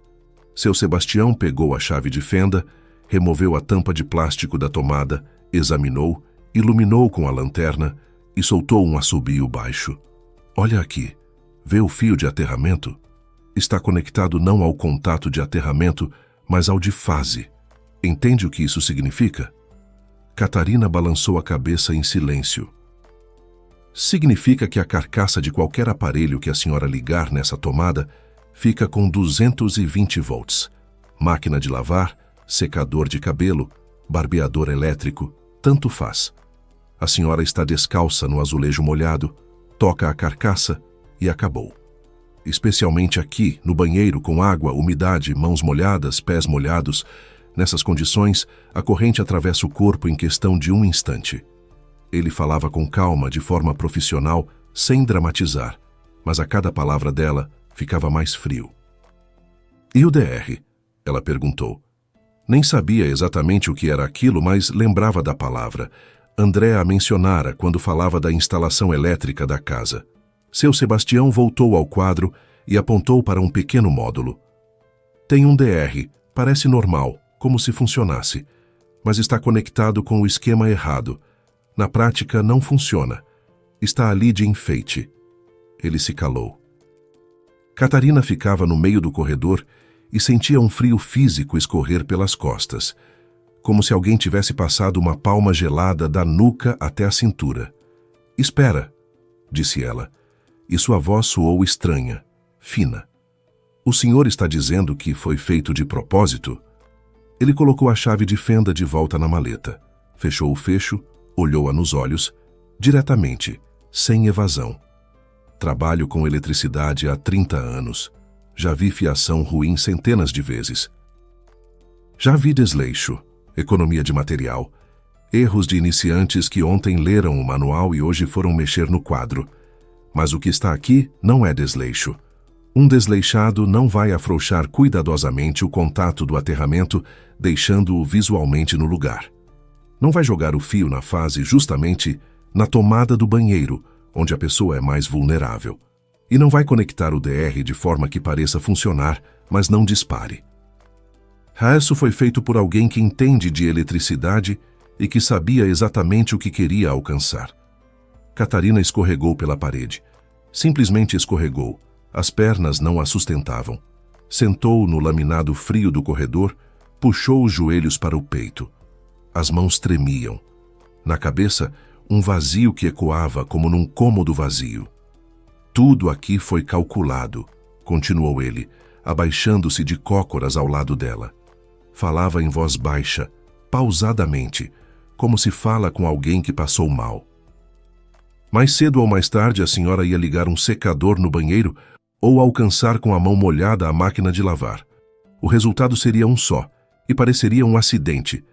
Seu Sebastião pegou a chave de fenda, removeu a tampa de plástico da tomada, examinou, iluminou com a lanterna e soltou um assobio baixo. Olha aqui, vê o fio de aterramento? Está conectado não ao contato de aterramento, mas ao de fase. Entende o que isso significa? Catarina balançou a cabeça em silêncio. Significa que a carcaça de qualquer aparelho que a senhora ligar nessa tomada fica com 220 volts. Máquina de lavar, secador de cabelo, barbeador elétrico, tanto faz. A senhora está descalça no azulejo molhado, toca a carcaça e acabou. Especialmente aqui, no banheiro, com água, umidade, mãos molhadas, pés molhados. Nessas condições, a corrente atravessa o corpo em questão de um instante. Ele falava com calma, de forma profissional, sem dramatizar, mas a cada palavra dela ficava mais frio. E o DR? Ela perguntou. Nem sabia exatamente o que era aquilo, mas lembrava da palavra. André a mencionara quando falava da instalação elétrica da casa. Seu Sebastião voltou ao quadro e apontou para um pequeno módulo. Tem um DR, parece normal, como se funcionasse, mas está conectado com o esquema errado. Na prática, não funciona. Está ali de enfeite. Ele se calou. Catarina ficava no meio do corredor e sentia um frio físico escorrer pelas costas, como se alguém tivesse passado uma palma gelada da nuca até a cintura. Espera, disse ela, e sua voz soou estranha, fina. O senhor está dizendo que foi feito de propósito? Ele colocou a chave de fenda de volta na maleta, fechou o fecho, olhou-a nos olhos, diretamente, sem evasão. Trabalho com eletricidade há 30 anos. Já vi fiação ruim centenas de vezes. Já vi desleixo, economia de material, erros de iniciantes que ontem leram o manual e hoje foram mexer no quadro. Mas o que está aqui não é desleixo. Um desleixado não vai afrouxar cuidadosamente o contato do aterramento, deixando-o visualmente no lugar. Não vai jogar o fio na fase justamente na tomada do banheiro, onde a pessoa é mais vulnerável. E não vai conectar o DR de forma que pareça funcionar, mas não dispare. Isso foi feito por alguém que entende de eletricidade e que sabia exatamente o que queria alcançar. Catarina escorregou pela parede. Simplesmente escorregou. As pernas não a sustentavam. Sentou no laminado frio do corredor, puxou os joelhos para o peito. As mãos tremiam. Na cabeça, um vazio que ecoava como num cômodo vazio. Tudo aqui foi calculado, continuou ele, abaixando-se de cócoras ao lado dela. Falava em voz baixa, pausadamente, como se fala com alguém que passou mal. Mais cedo ou mais tarde a senhora ia ligar um secador no banheiro ou alcançar com a mão molhada a máquina de lavar. O resultado seria um só, e pareceria um acidente.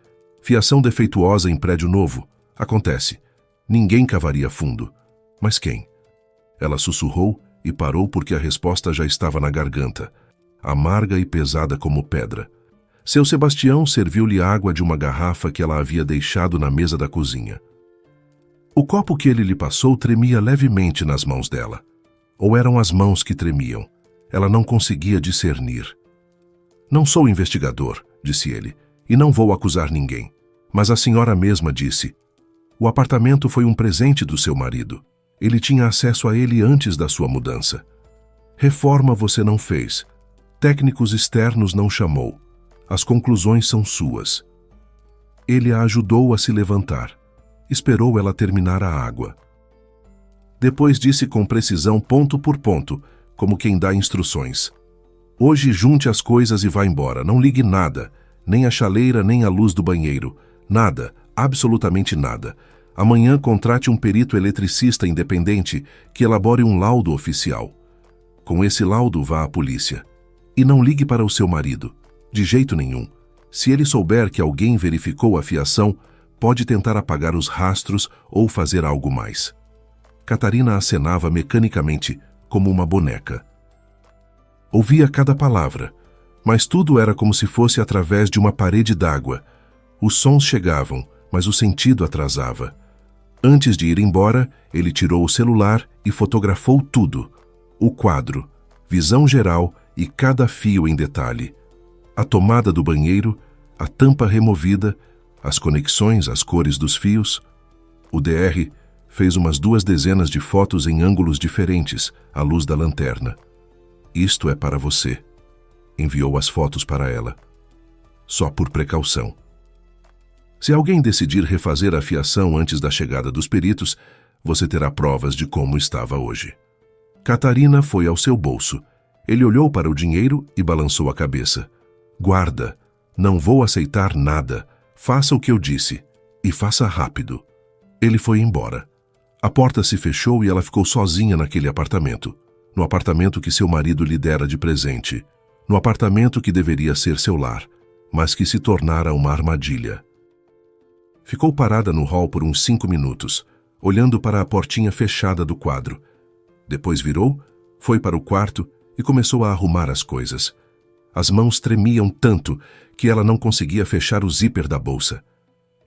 Fiação defeituosa em prédio novo. Acontece. Ninguém cavaria fundo. Mas quem? Ela sussurrou e parou porque a resposta já estava na garganta, amarga e pesada como pedra. Seu Sebastião serviu-lhe água de uma garrafa que ela havia deixado na mesa da cozinha. O copo que ele lhe passou tremia levemente nas mãos dela. Ou eram as mãos que tremiam. Ela não conseguia discernir. Não sou investigador, disse ele, e não vou acusar ninguém. Mas a senhora mesma disse. O apartamento foi um presente do seu marido. Ele tinha acesso a ele antes da sua mudança. Reforma você não fez. Técnicos externos não chamou. As conclusões são suas. Ele a ajudou a se levantar. Esperou ela terminar a água. Depois disse com precisão ponto por ponto, como quem dá instruções. Hoje junte as coisas e vá embora. Não ligue nada, nem a chaleira, nem a luz do banheiro. Nada, absolutamente nada. Amanhã contrate um perito eletricista independente que elabore um laudo oficial. Com esse laudo vá à polícia. E não ligue para o seu marido. De jeito nenhum. Se ele souber que alguém verificou a fiação, pode tentar apagar os rastros ou fazer algo mais. Catarina acenava mecanicamente, como uma boneca. Ouvia cada palavra, mas tudo era como se fosse através de uma parede d'água. Os sons chegavam, mas o sentido atrasava. Antes de ir embora, ele tirou o celular e fotografou tudo. O quadro, visão geral e cada fio em detalhe. A tomada do banheiro, a tampa removida, as conexões, as cores dos fios. O DR fez umas 2 dezenas de fotos em ângulos diferentes, à luz da lanterna. Isto é para você. Enviou as fotos para ela. Só por precaução. Se alguém decidir refazer a fiação antes da chegada dos peritos, você terá provas de como estava hoje. Catarina foi ao seu bolso. Ele olhou para o dinheiro e balançou a cabeça. Guarda. Não vou aceitar nada. Faça o que eu disse. E faça rápido. Ele foi embora. A porta se fechou e ela ficou sozinha naquele apartamento. No apartamento que seu marido lhe dera de presente. No apartamento que deveria ser seu lar, mas que se tornara uma armadilha. Ficou parada no hall por uns 5 minutos, olhando para a portinha fechada do quadro. Depois virou, foi para o quarto e começou a arrumar as coisas. As mãos tremiam tanto que ela não conseguia fechar o zíper da bolsa.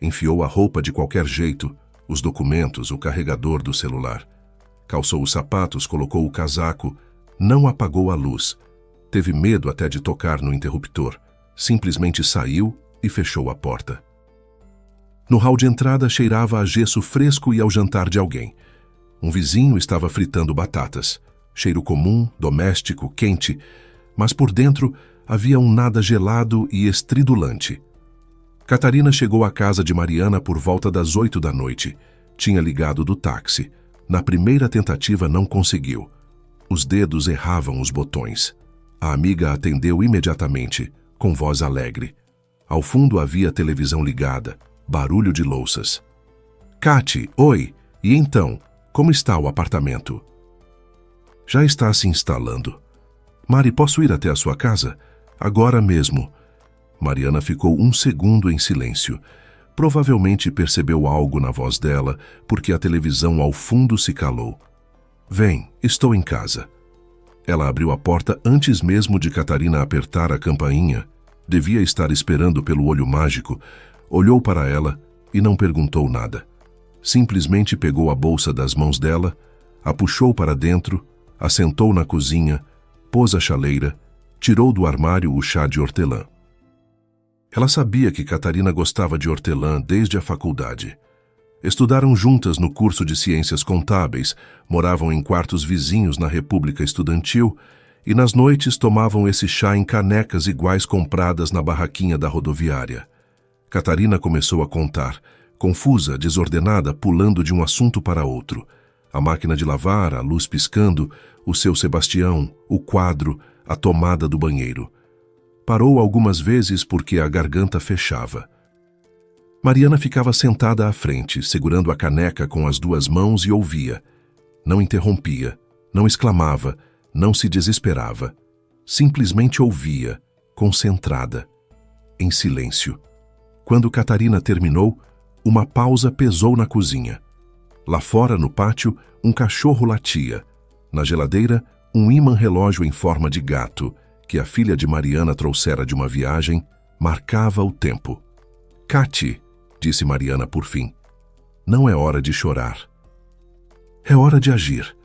Enfiou a roupa de qualquer jeito, os documentos, o carregador do celular. Calçou os sapatos, colocou o casaco, não apagou a luz. Teve medo até de tocar no interruptor. Simplesmente saiu e fechou a porta. No hall de entrada cheirava a gesso fresco e ao jantar de alguém. Um vizinho estava fritando batatas. Cheiro comum, doméstico, quente, mas por dentro havia um nada gelado e estridulante. Catarina chegou à casa de Mariana por volta das 8 da noite. Tinha ligado do táxi. Na primeira tentativa não conseguiu. Os dedos erravam os botões. A amiga atendeu imediatamente, com voz alegre. Ao fundo havia televisão ligada, barulho de louças. Cati, oi, e então, como está o apartamento? Já está se instalando. Mari, posso ir até a sua casa? Agora mesmo. Mariana ficou 1 segundo em silêncio. Provavelmente percebeu algo na voz dela, porque a televisão ao fundo se calou. Vem, estou em casa. Ela abriu a porta antes mesmo de Catarina apertar a campainha. Devia estar esperando pelo olho mágico. Olhou para ela e não perguntou nada. Simplesmente pegou a bolsa das mãos dela, a puxou para dentro, a sentou na cozinha, pôs a chaleira, tirou do armário o chá de hortelã. Ela sabia que Catarina gostava de hortelã desde a faculdade. Estudaram juntas no curso de Ciências Contábeis, moravam em quartos vizinhos na República Estudantil e nas noites tomavam esse chá em canecas iguais compradas na barraquinha da rodoviária. Catarina começou a contar, confusa, desordenada, pulando de um assunto para outro. A máquina de lavar, a luz piscando, o seu Sebastião, o quadro, a tomada do banheiro. Parou algumas vezes porque a garganta fechava. Mariana ficava sentada à frente, segurando a caneca com as 2 mãos e ouvia. Não interrompia, não exclamava, não se desesperava. Simplesmente ouvia, concentrada, em silêncio. Quando Catarina terminou, uma pausa pesou na cozinha. Lá fora, no pátio, um cachorro latia. Na geladeira, um ímã-relógio em forma de gato, que a filha de Mariana trouxera de uma viagem, marcava o tempo. Cati, disse Mariana por fim, não é hora de chorar. É hora de agir.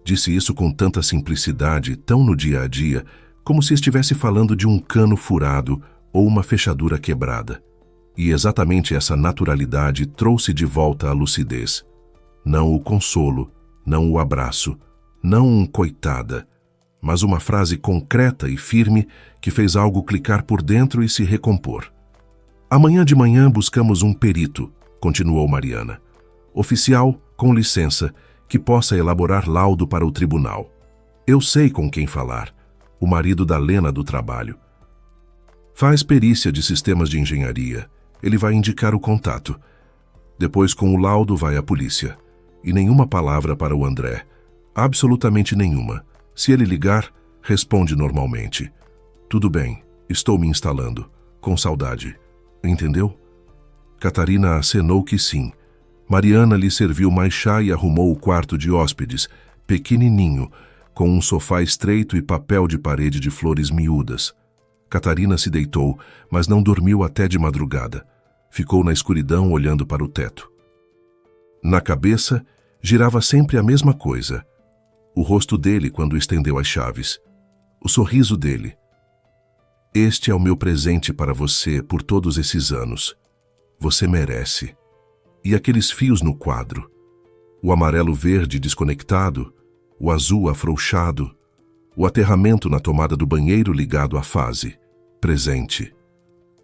Disse isso com tanta simplicidade, tão no dia a dia, como se estivesse falando de um cano furado ou uma fechadura quebrada. E exatamente essa naturalidade trouxe de volta a lucidez. Não o consolo, não o abraço, não um coitada. mas uma frase concreta e firme que fez algo clicar por dentro e se recompor. Amanhã de manhã buscamos um perito, continuou Mariana. Oficial, com licença, que possa elaborar laudo para o tribunal. Eu sei com quem falar, o marido da Lena do trabalho. Faz perícia de sistemas de engenharia. Ele vai indicar o contato. Depois, com o laudo, vai à polícia. E nenhuma palavra para o André. Absolutamente nenhuma. Se ele ligar, responde normalmente. Tudo bem, estou me instalando. Com saudade. Entendeu? Catarina acenou que sim. Mariana lhe serviu mais chá e arrumou o quarto de hóspedes, pequenininho, com um sofá estreito e papel de parede de flores miúdas. Catarina se deitou, mas não dormiu até de madrugada. Ficou na escuridão olhando para o teto. Na cabeça, girava sempre a mesma coisa. O rosto dele quando estendeu as chaves. O sorriso dele. Este é o meu presente para você por todos esses anos. Você merece. E aqueles fios no quadro. O amarelo-verde desconectado, o azul afrouxado, o aterramento na tomada do banheiro ligado à fase. Presente.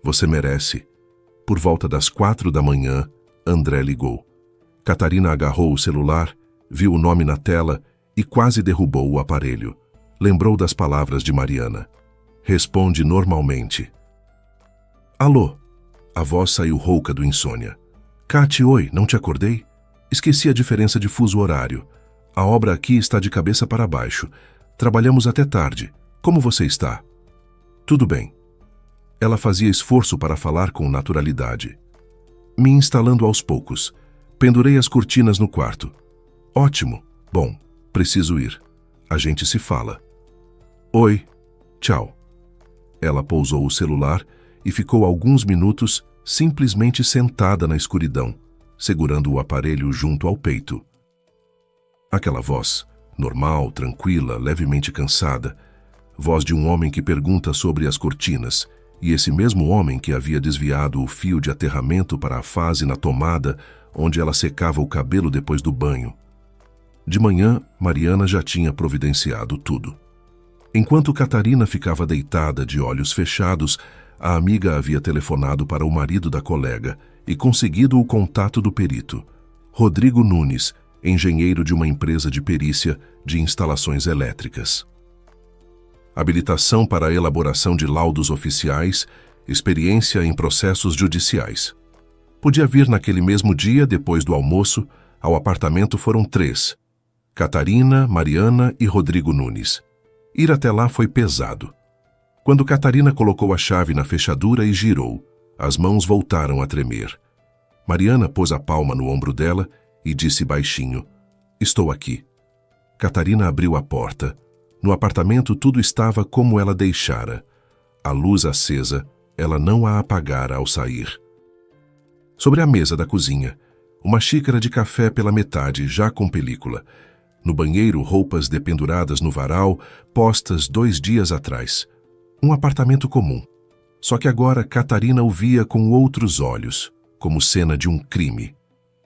Você merece. Por volta das 4 da manhã, André ligou. Catarina agarrou o celular, viu o nome na tela e quase derrubou o aparelho. Lembrou das palavras de Mariana. Responde normalmente. Alô? A voz saiu rouca do insônia. Cati, oi, não te acordei? Esqueci a diferença de fuso horário. A obra aqui está de cabeça para baixo. Trabalhamos até tarde. Como você está? Tudo bem. Ela fazia esforço para falar com naturalidade. Me instalando aos poucos. Pendurei as cortinas no quarto. Ótimo. Bom, preciso ir. A gente se fala. Oi. Tchau. Ela pousou o celular e ficou alguns minutos simplesmente sentada na escuridão, segurando o aparelho junto ao peito. Aquela voz, normal, tranquila, levemente cansada, voz de um homem que pergunta sobre as cortinas, e esse mesmo homem que havia desviado o fio de aterramento para a fase na tomada onde ela secava o cabelo depois do banho. De manhã, Mariana já tinha providenciado tudo. Enquanto Catarina ficava deitada de olhos fechados, a amiga havia telefonado para o marido da colega e conseguido o contato do perito, Rodrigo Nunes, engenheiro de uma empresa de perícia de instalações elétricas. Habilitação para a elaboração de laudos oficiais, experiência em processos judiciais. Podia vir naquele mesmo dia, depois do almoço. Ao apartamento foram 3. Catarina, Mariana e Rodrigo Nunes. Ir até lá foi pesado. Quando Catarina colocou a chave na fechadura e girou, as mãos voltaram a tremer. Mariana pôs a palma no ombro dela e disse baixinho, estou aqui. Catarina abriu a porta. No apartamento tudo estava como ela deixara. A luz acesa, ela não a apagara ao sair. Sobre a mesa da cozinha, uma xícara de café pela metade, já com película. No banheiro, roupas dependuradas no varal, postas 2 dias atrás. Um apartamento comum. Só que agora Catarina o via com outros olhos, como cena de um crime.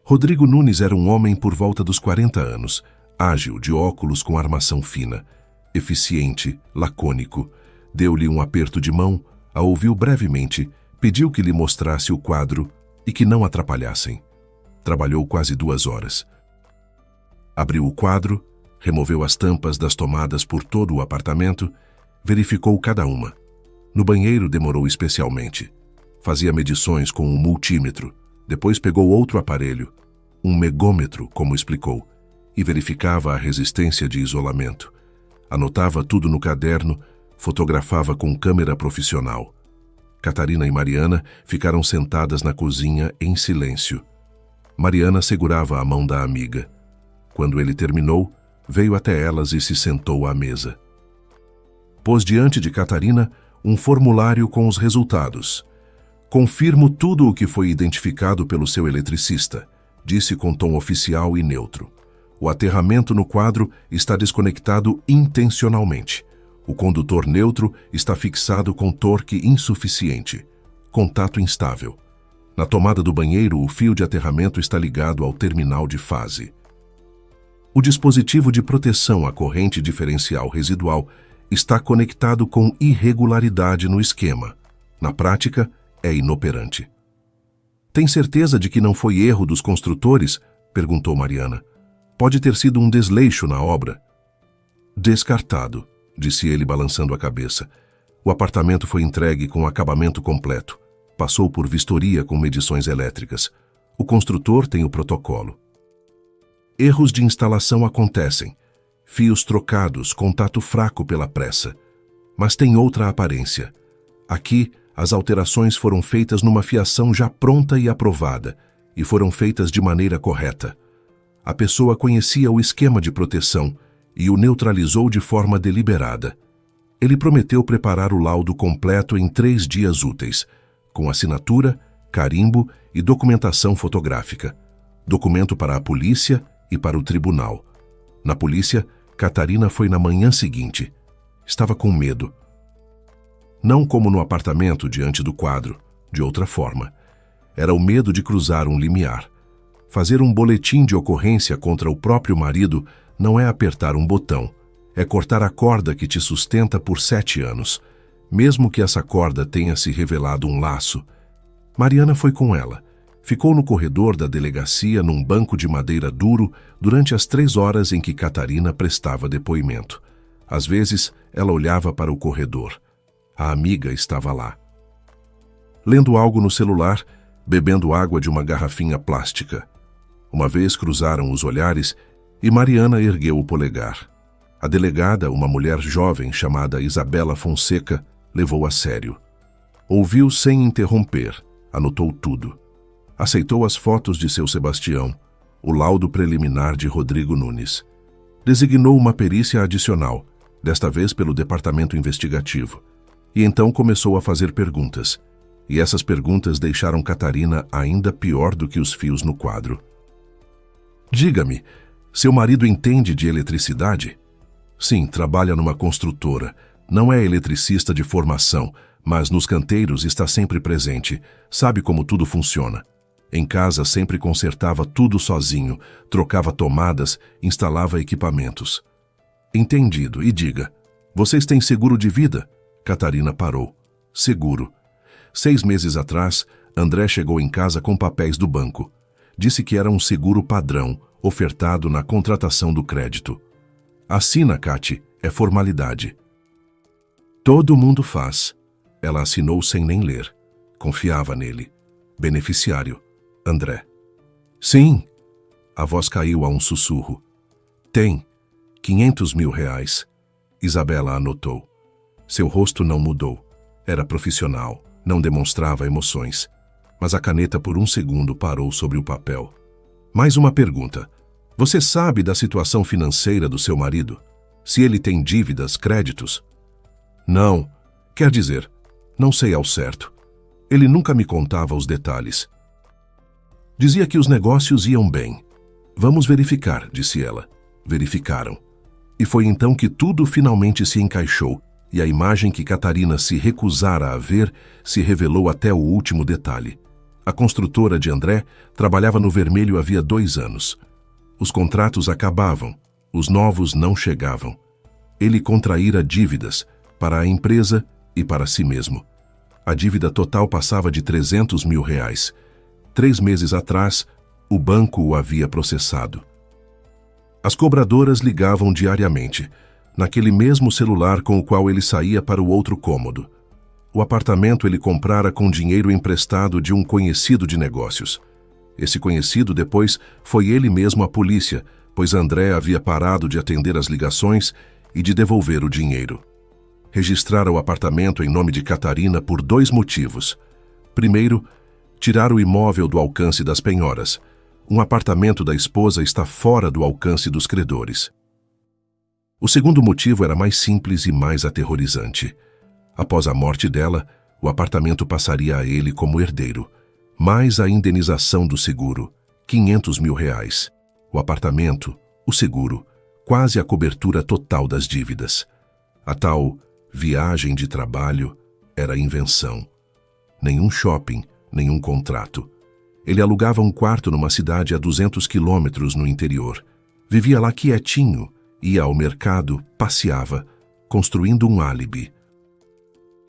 Rodrigo Nunes era um homem por volta dos 40 anos, ágil, de óculos com armação fina, eficiente, lacônico. Deu-lhe um aperto de mão, a ouviu brevemente, pediu que lhe mostrasse o quadro e que não atrapalhassem. Trabalhou quase 2 horas. Abriu o quadro, removeu as tampas das tomadas por todo o apartamento, verificou cada uma. No banheiro demorou especialmente. Fazia medições com um multímetro, depois pegou outro aparelho, um megômetro, como explicou, e verificava a resistência de isolamento. Anotava tudo no caderno, fotografava com câmera profissional. Catarina e Mariana ficaram sentadas na cozinha em silêncio. Mariana segurava a mão da amiga. Quando ele terminou, veio até elas e se sentou à mesa. Pôs diante de Catarina um formulário com os resultados. Confirmo tudo o que foi identificado pelo seu eletricista, disse com tom oficial e neutro. O aterramento no quadro está desconectado intencionalmente. O condutor neutro está fixado com torque insuficiente. Contato instável. Na tomada do banheiro, o fio de aterramento está ligado ao terminal de fase. O dispositivo de proteção à corrente diferencial residual está conectado com irregularidade no esquema. Na prática, é inoperante. Tem certeza de que não foi erro dos construtores? Perguntou Mariana. Pode ter sido um desleixo na obra. Descartado, disse ele balançando a cabeça. O apartamento foi entregue com acabamento completo. Passou por vistoria com medições elétricas. O construtor tem o protocolo. Erros de instalação acontecem. Fios trocados, contato fraco pela pressa. Mas tem outra aparência. Aqui, as alterações foram feitas numa fiação já pronta e aprovada, e foram feitas de maneira correta. A pessoa conhecia o esquema de proteção e o neutralizou de forma deliberada. Ele prometeu preparar o laudo completo em 3 dias úteis, com assinatura, carimbo e documentação fotográfica. Documento para a polícia e para o tribunal. Na polícia, Catarina foi na manhã seguinte. Estava com medo. Não como no apartamento diante do quadro, de outra forma. Era o medo de cruzar um limiar. Fazer um boletim de ocorrência contra o próprio marido não é apertar um botão, é cortar a corda que te sustenta por 7 anos, mesmo que essa corda tenha se revelado um laço. Mariana foi com ela. Ficou no corredor da delegacia num banco de madeira duro durante as 3 horas em que Catarina prestava depoimento. Às vezes, ela olhava para o corredor. A amiga estava lá. Lendo algo no celular, bebendo água de uma garrafinha plástica. Uma vez cruzaram os olhares e Mariana ergueu o polegar. A delegada, uma mulher jovem chamada Isabela Fonseca, levou a sério. Ouviu sem interromper, anotou tudo. Aceitou as fotos de seu Sebastião, o laudo preliminar de Rodrigo Nunes. Designou uma perícia adicional, desta vez pelo departamento investigativo. E então começou a fazer perguntas. E essas perguntas deixaram Catarina ainda pior do que os fios no quadro. Diga-me, seu marido entende de eletricidade? Sim, trabalha numa construtora. Não é eletricista de formação, mas nos canteiros está sempre presente. Sabe como tudo funciona. Em casa sempre consertava tudo sozinho, trocava tomadas, instalava equipamentos. Entendido. E diga, vocês têm seguro de vida? Catarina parou. Seguro. 6 meses atrás, André chegou em casa com papéis do banco. Disse que era um seguro padrão, ofertado na contratação do crédito. Assina, Cati, é formalidade. Todo mundo faz. Ela assinou sem nem ler. Confiava nele. Beneficiário, André. Sim. A voz caiu a um sussurro. Tem. 500 mil reais. Isabela anotou. Seu rosto não mudou. Era profissional, não demonstrava emoções. Mas a caneta por um segundo parou sobre o papel. Mais uma pergunta. Você sabe da situação financeira do seu marido? Se ele tem dívidas, créditos? Não. Quer dizer, não sei ao certo. Ele nunca me contava os detalhes. Dizia que os negócios iam bem. Vamos verificar, disse ela. Verificaram. E foi então que tudo finalmente se encaixou, e a imagem que Catarina se recusara a ver se revelou até o último detalhe. A construtora de André trabalhava no vermelho havia 2 anos. Os contratos acabavam, os novos não chegavam. Ele contraíra dívidas para a empresa e para si mesmo. A dívida total passava de 300 mil reais. 3 meses atrás, o banco o havia processado. As cobradoras ligavam diariamente, naquele mesmo celular com o qual ele saía para o outro cômodo. O apartamento ele comprara com dinheiro emprestado de um conhecido de negócios. Esse conhecido depois foi ele mesmo à polícia, pois André havia parado de atender as ligações e de devolver o dinheiro. Registrara o apartamento em nome de Catarina por 2 motivos. Primeiro, tirar o imóvel do alcance das penhoras. Um apartamento da esposa está fora do alcance dos credores. O segundo motivo era mais simples e mais aterrorizante. Após a morte dela, o apartamento passaria a ele como herdeiro, mais a indenização do seguro, 500 mil reais. O apartamento, o seguro, quase a cobertura total das dívidas. A tal viagem de trabalho era invenção. Nenhum shopping, nenhum contrato. Ele alugava um quarto numa cidade a 200 quilômetros no interior. Vivia lá quietinho, ia ao mercado, passeava, construindo um álibi.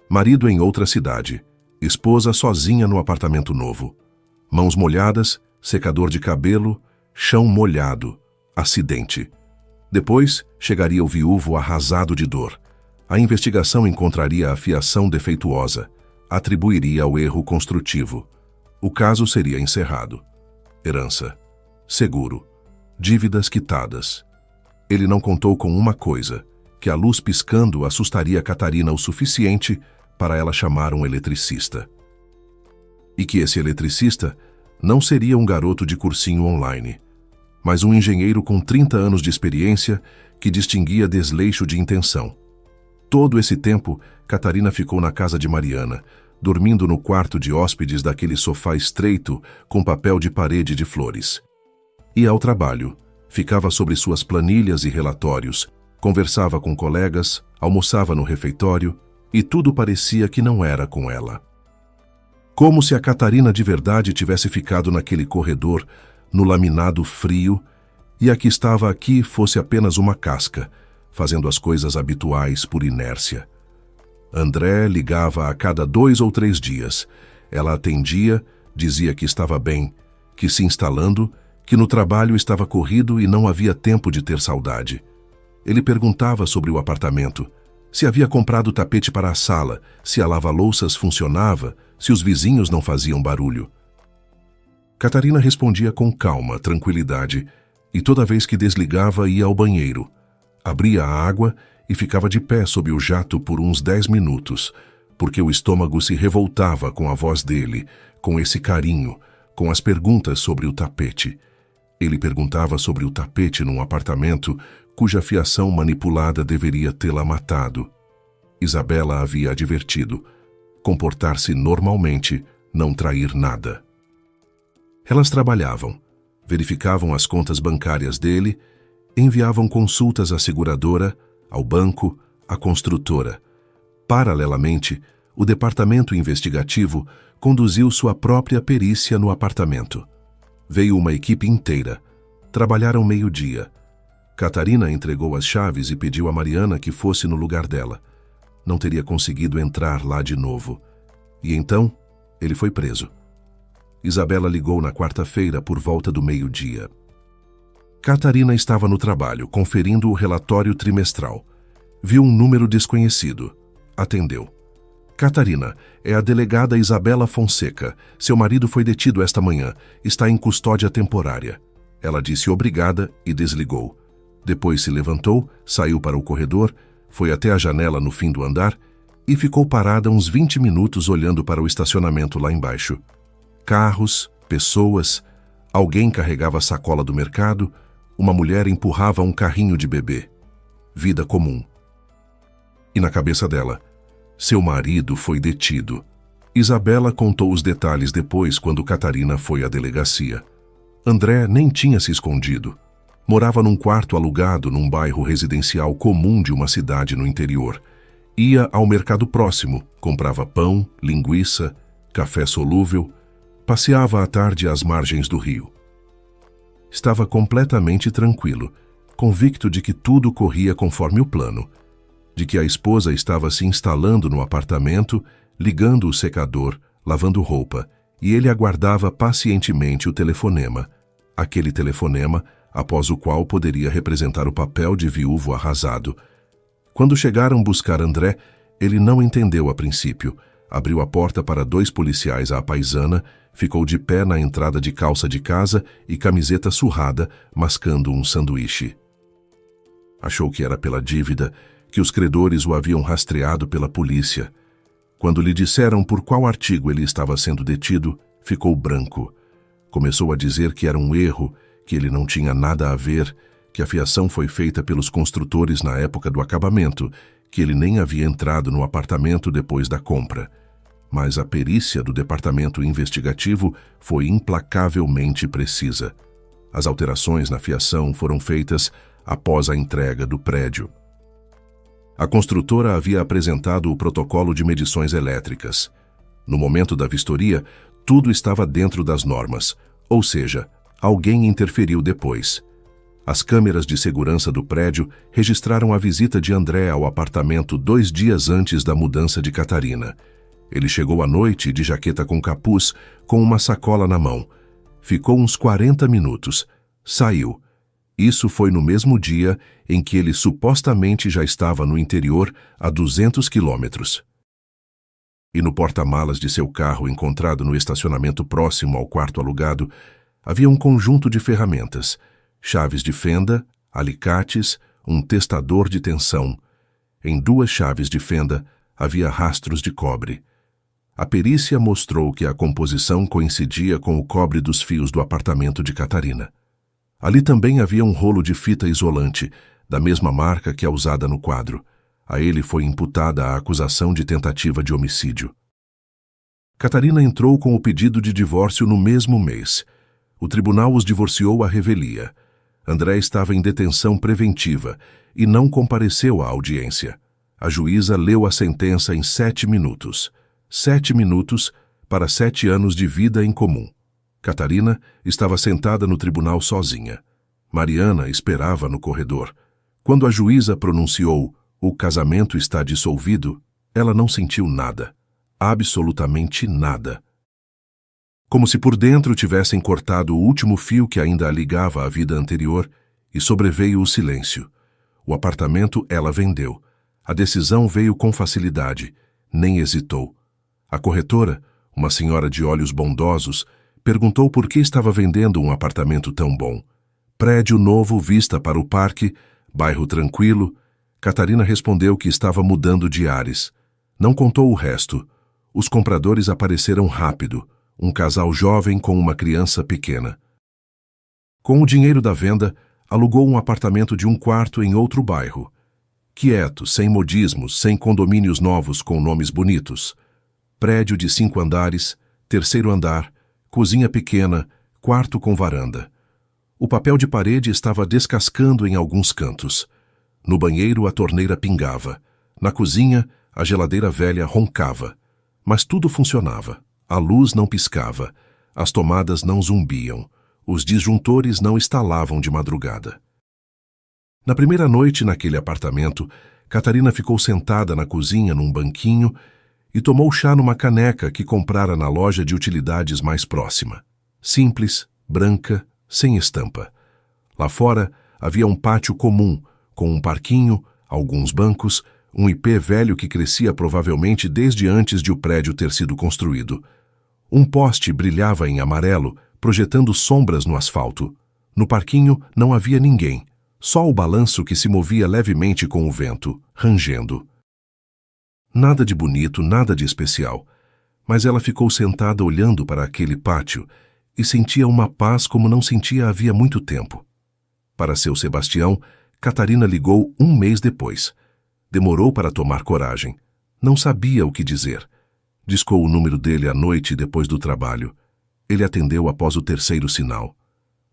Marido em outra cidade, esposa sozinha no apartamento novo. Mãos molhadas, secador de cabelo, chão molhado, acidente. Depois, chegaria o viúvo arrasado de dor. A investigação encontraria a fiação defeituosa, atribuiria ao erro construtivo. O caso seria encerrado. Herança, seguro, dívidas quitadas. Ele não contou com uma coisa, que a luz piscando assustaria Catarina o suficiente para ela chamar um eletricista. E que esse eletricista não seria um garoto de cursinho online, mas um engenheiro com 30 anos de experiência que distinguia desleixo de intenção. Todo esse tempo, Catarina ficou na casa de Mariana, dormindo no quarto de hóspedes daquele sofá estreito com papel de parede de flores. Ia ao trabalho, ficava sobre suas planilhas e relatórios, conversava com colegas, almoçava no refeitório, e tudo parecia que não era com ela. Como se a Catarina de verdade tivesse ficado naquele corredor, no laminado frio, e a que estava aqui fosse apenas uma casca, fazendo as coisas habituais por inércia. André ligava a cada 2 ou 3 dias. Ela atendia, dizia que estava bem, que se instalando, que no trabalho estava corrido e não havia tempo de ter saudade. Ele perguntava sobre o apartamento, se havia comprado tapete para a sala, se a lava-louças funcionava, se os vizinhos não faziam barulho. Catarina respondia com calma, tranquilidade, e toda vez que desligava ia ao banheiro. Abria a água e ficava de pé sob o jato por uns 10 minutos, porque o estômago se revoltava com a voz dele, com esse carinho, com as perguntas sobre o tapete. Ele perguntava sobre o tapete num apartamento cuja fiação manipulada deveria tê-la matado. Isabela havia advertido: comportar-se normalmente, não trair nada. Elas trabalhavam, verificavam as contas bancárias dele, enviavam consultas à seguradora, ao banco, à construtora. Paralelamente, o departamento investigativo conduziu sua própria perícia no apartamento. Veio uma equipe inteira. Trabalharam meio-dia. Catarina entregou as chaves e pediu a Mariana que fosse no lugar dela. Não teria conseguido entrar lá de novo. E então, ele foi preso. Isabela ligou na quarta-feira por volta do meio-dia. Catarina estava no trabalho, conferindo o relatório trimestral. Viu um número desconhecido. Atendeu. Catarina, é a delegada Isabela Fonseca. Seu marido foi detido esta manhã. Está em custódia temporária. Ela disse obrigada e desligou. Depois se levantou, saiu para o corredor, foi até a janela no fim do andar e ficou parada uns 20 minutos olhando para o estacionamento lá embaixo. Carros, pessoas, alguém carregava a sacola do mercado, uma mulher empurrava um carrinho de bebê. Vida comum. E na cabeça dela, seu marido foi detido. Isabela contou os detalhes depois quando Catarina foi à delegacia. André nem tinha se escondido. Morava num quarto alugado num bairro residencial comum de uma cidade no interior. Ia ao mercado próximo, comprava pão, linguiça, café solúvel, passeava à tarde às margens do rio. Estava completamente tranquilo, convicto de que tudo corria conforme o plano, de que a esposa estava se instalando no apartamento, ligando o secador, lavando roupa, e ele aguardava pacientemente o telefonema, aquele telefonema após o qual poderia representar o papel de viúvo arrasado. Quando chegaram buscar André, ele não entendeu a princípio, abriu a porta para 2 policiais à paisana, ficou de pé na entrada de calça de casa e camiseta surrada, mascando um sanduíche. Achou que era pela dívida, que os credores o haviam rastreado pela polícia. Quando lhe disseram por qual artigo ele estava sendo detido, ficou branco. Começou a dizer que era um erro, que ele não tinha nada a ver, que a fiação foi feita pelos construtores na época do acabamento, que ele nem havia entrado no apartamento depois da compra. Mas a perícia do departamento investigativo foi implacavelmente precisa. As alterações na fiação foram feitas após a entrega do prédio. A construtora havia apresentado o protocolo de medições elétricas. No momento da vistoria, tudo estava dentro das normas, ou seja, alguém interferiu depois. As câmeras de segurança do prédio registraram a visita de André ao apartamento 2 dias antes da mudança de Catarina. Ele chegou à noite de jaqueta com capuz, com uma sacola na mão. Ficou uns 40 minutos. Saiu. Isso foi no mesmo dia em que ele supostamente já estava no interior a 200 quilômetros. E no porta-malas de seu carro, encontrado no estacionamento próximo ao quarto alugado, havia um conjunto de ferramentas, chaves de fenda, alicates, um testador de tensão. Em 2 chaves de fenda havia rastros de cobre. A perícia mostrou que a composição coincidia com o cobre dos fios do apartamento de Catarina. Ali também havia um rolo de fita isolante, da mesma marca que a usada no quadro. A ele foi imputada a acusação de tentativa de homicídio. Catarina entrou com o pedido de divórcio no mesmo mês. O tribunal os divorciou à revelia. André estava em detenção preventiva e não compareceu à audiência. A juíza leu a sentença em 7 minutos. 7 minutos para 7 anos de vida em comum. Catarina estava sentada no tribunal sozinha. Mariana esperava no corredor. Quando a juíza pronunciou "o casamento está dissolvido", ela não sentiu nada. Absolutamente nada. Como se por dentro tivessem cortado o último fio que ainda a ligava à vida anterior, e sobreveio o silêncio. O apartamento ela vendeu. A decisão veio com facilidade. Nem hesitou. A corretora, uma senhora de olhos bondosos, perguntou por que estava vendendo um apartamento tão bom. Prédio novo, vista para o parque, bairro tranquilo. Catarina respondeu que estava mudando de ares. Não contou o resto. Os compradores apareceram rápido. Um casal jovem com uma criança pequena. Com o dinheiro da venda, alugou um apartamento de 1 quarto em outro bairro. Quieto, sem modismos, sem condomínios novos com nomes bonitos. Prédio de 5 andares, 3º andar, cozinha pequena, quarto com varanda. O papel de parede estava descascando em alguns cantos. No banheiro a torneira pingava. Na cozinha, a geladeira velha roncava. Mas tudo funcionava. A luz não piscava. As tomadas não zumbiam. Os disjuntores não estalavam de madrugada. Na primeira noite naquele apartamento, Catarina ficou sentada na cozinha num banquinho e tomou chá numa caneca que comprara na loja de utilidades mais próxima. Simples, branca, sem estampa. Lá fora havia um pátio comum, com um parquinho, alguns bancos, um ipê velho que crescia provavelmente desde antes de o prédio ter sido construído. Um poste brilhava em amarelo, projetando sombras no asfalto. No parquinho não havia ninguém, só o balanço que se movia levemente com o vento, rangendo. Nada de bonito, nada de especial, mas ela ficou sentada olhando para aquele pátio e sentia uma paz como não sentia havia muito tempo. Para seu Sebastião, Catarina ligou 1 mês depois. Demorou para tomar coragem. Não sabia o que dizer. Discou o número dele à noite depois do trabalho. Ele atendeu após o 3º sinal.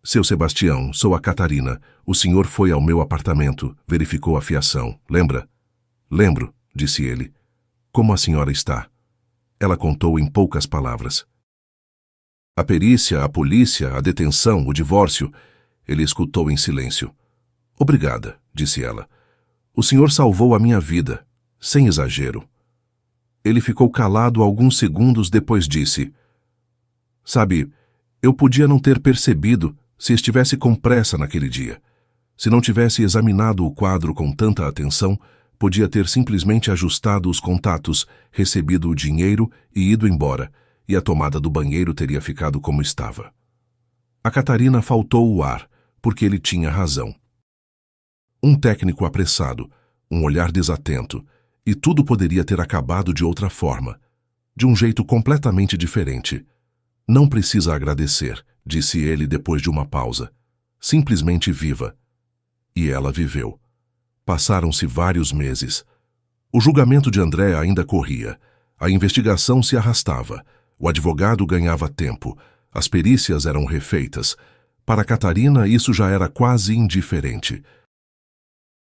Seu Sebastião, sou a Catarina. O senhor foi ao meu apartamento, verificou a fiação. Lembra? Lembro, disse ele. Como a senhora está? Ela contou em poucas palavras. A perícia, a polícia, a detenção, o divórcio. Ele escutou em silêncio. Obrigada, disse ela. O senhor salvou a minha vida, sem exagero. Ele ficou calado alguns segundos, depois disse: Sabe, eu podia não ter percebido se estivesse com pressa naquele dia. Se não tivesse examinado o quadro com tanta atenção, podia ter simplesmente ajustado os contatos, recebido o dinheiro e ido embora, e a tomada do banheiro teria ficado como estava. A Catarina faltou o ar, porque ele tinha razão. Um técnico apressado, um olhar desatento, e tudo poderia ter acabado de outra forma, de um jeito completamente diferente. Não precisa agradecer, disse ele depois de uma pausa. Simplesmente viva. E ela viveu. Passaram-se vários meses. O julgamento de André ainda corria. A investigação se arrastava. O advogado ganhava tempo. As perícias eram refeitas. Para Catarina, isso já era quase indiferente.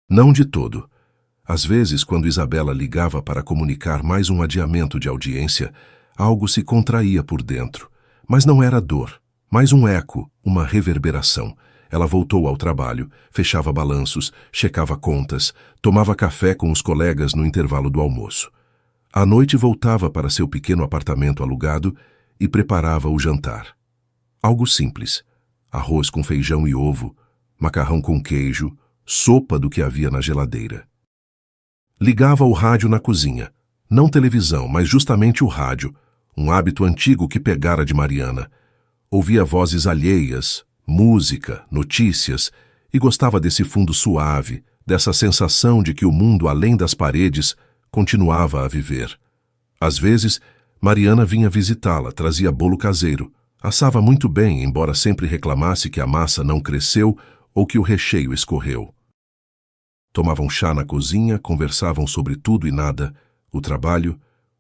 Não de todo. Às vezes, quando Isabela ligava para comunicar mais um adiamento de audiência, algo se contraía por dentro. Mas não era dor, mais um eco, uma reverberação. Ela voltou ao trabalho, fechava balanços, checava contas, tomava café com os colegas no intervalo do almoço. À noite voltava para seu pequeno apartamento alugado e preparava o jantar. Algo simples: arroz com feijão e ovo, macarrão com queijo, sopa do que havia na geladeira. Ligava o rádio na cozinha. Não televisão, mas justamente o rádio, um hábito antigo que pegara de Mariana. Ouvia vozes alheias, música, notícias, e gostava desse fundo suave, dessa sensação de que o mundo além das paredes continuava a viver. Às vezes, Mariana vinha visitá-la, trazia bolo caseiro. Assava muito bem, embora sempre reclamasse que a massa não cresceu ou que o recheio escorreu. Tomavam chá na cozinha, conversavam sobre tudo e nada, o trabalho,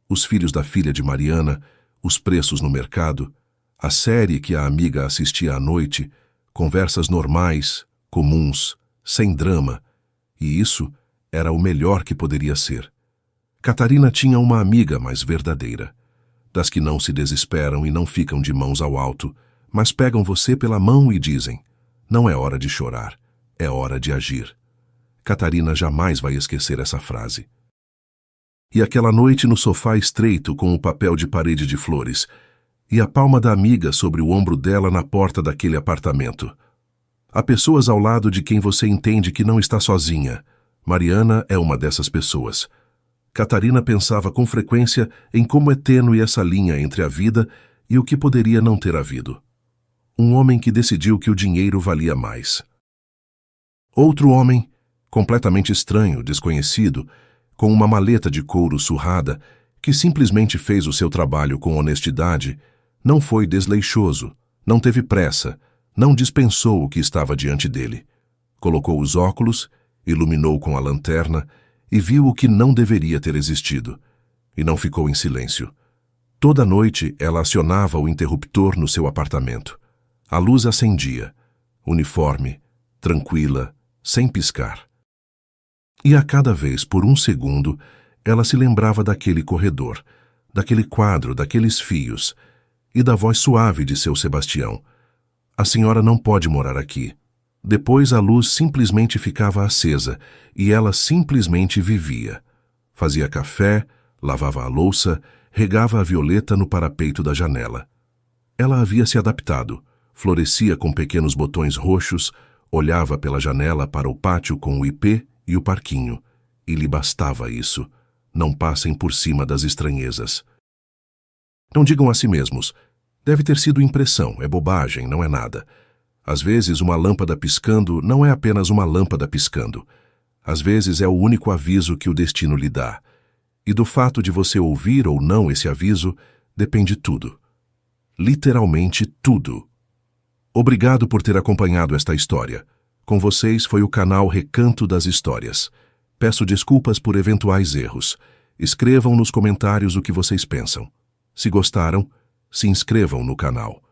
os filhos da filha de Mariana, os preços no mercado, a série que a amiga assistia à noite, conversas normais, comuns, sem drama, e isso era o melhor que poderia ser. Catarina tinha uma amiga mais verdadeira, das que não se desesperam e não ficam de mãos ao alto, mas pegam você pela mão e dizem: não é hora de chorar, é hora de agir. Catarina jamais vai esquecer essa frase. E aquela noite no sofá estreito com o papel de parede de flores, e a palma da amiga sobre o ombro dela na porta daquele apartamento. Há pessoas ao lado de quem você entende que não está sozinha. Mariana é uma dessas pessoas. Catarina pensava com frequência em como é tênue essa linha entre a vida e o que poderia não ter havido. Um homem que decidiu que o dinheiro valia mais. Outro homem, completamente estranho, desconhecido, com uma maleta de couro surrada, que simplesmente fez o seu trabalho com honestidade, não foi desleixoso, não teve pressa, não dispensou o que estava diante dele. Colocou os óculos, iluminou com a lanterna e viu o que não deveria ter existido. E não ficou em silêncio. Toda noite ela acionava o interruptor no seu apartamento. A luz acendia, uniforme, tranquila, sem piscar. E a cada vez, por um segundo, ela se lembrava daquele corredor, daquele quadro, daqueles fios, e da voz suave de seu Sebastião. A senhora não pode morar aqui. Depois a luz simplesmente ficava acesa, e ela simplesmente vivia. Fazia café, lavava a louça, regava a violeta no parapeito da janela. Ela havia se adaptado, florescia com pequenos botões roxos, olhava pela janela para o pátio com o ipê e o parquinho, e lhe bastava isso. Não passem por cima das estranhezas. Não digam a si mesmos: deve ter sido impressão, é bobagem, não é nada. Às vezes uma lâmpada piscando não é apenas uma lâmpada piscando. Às vezes é o único aviso que o destino lhe dá. E do fato de você ouvir ou não esse aviso, depende tudo. Literalmente tudo. Obrigado por ter acompanhado esta história. Com vocês foi o canal Recanto das Histórias. Peço desculpas por eventuais erros. Escrevam nos comentários o que vocês pensam. Se gostaram, se inscrevam no canal.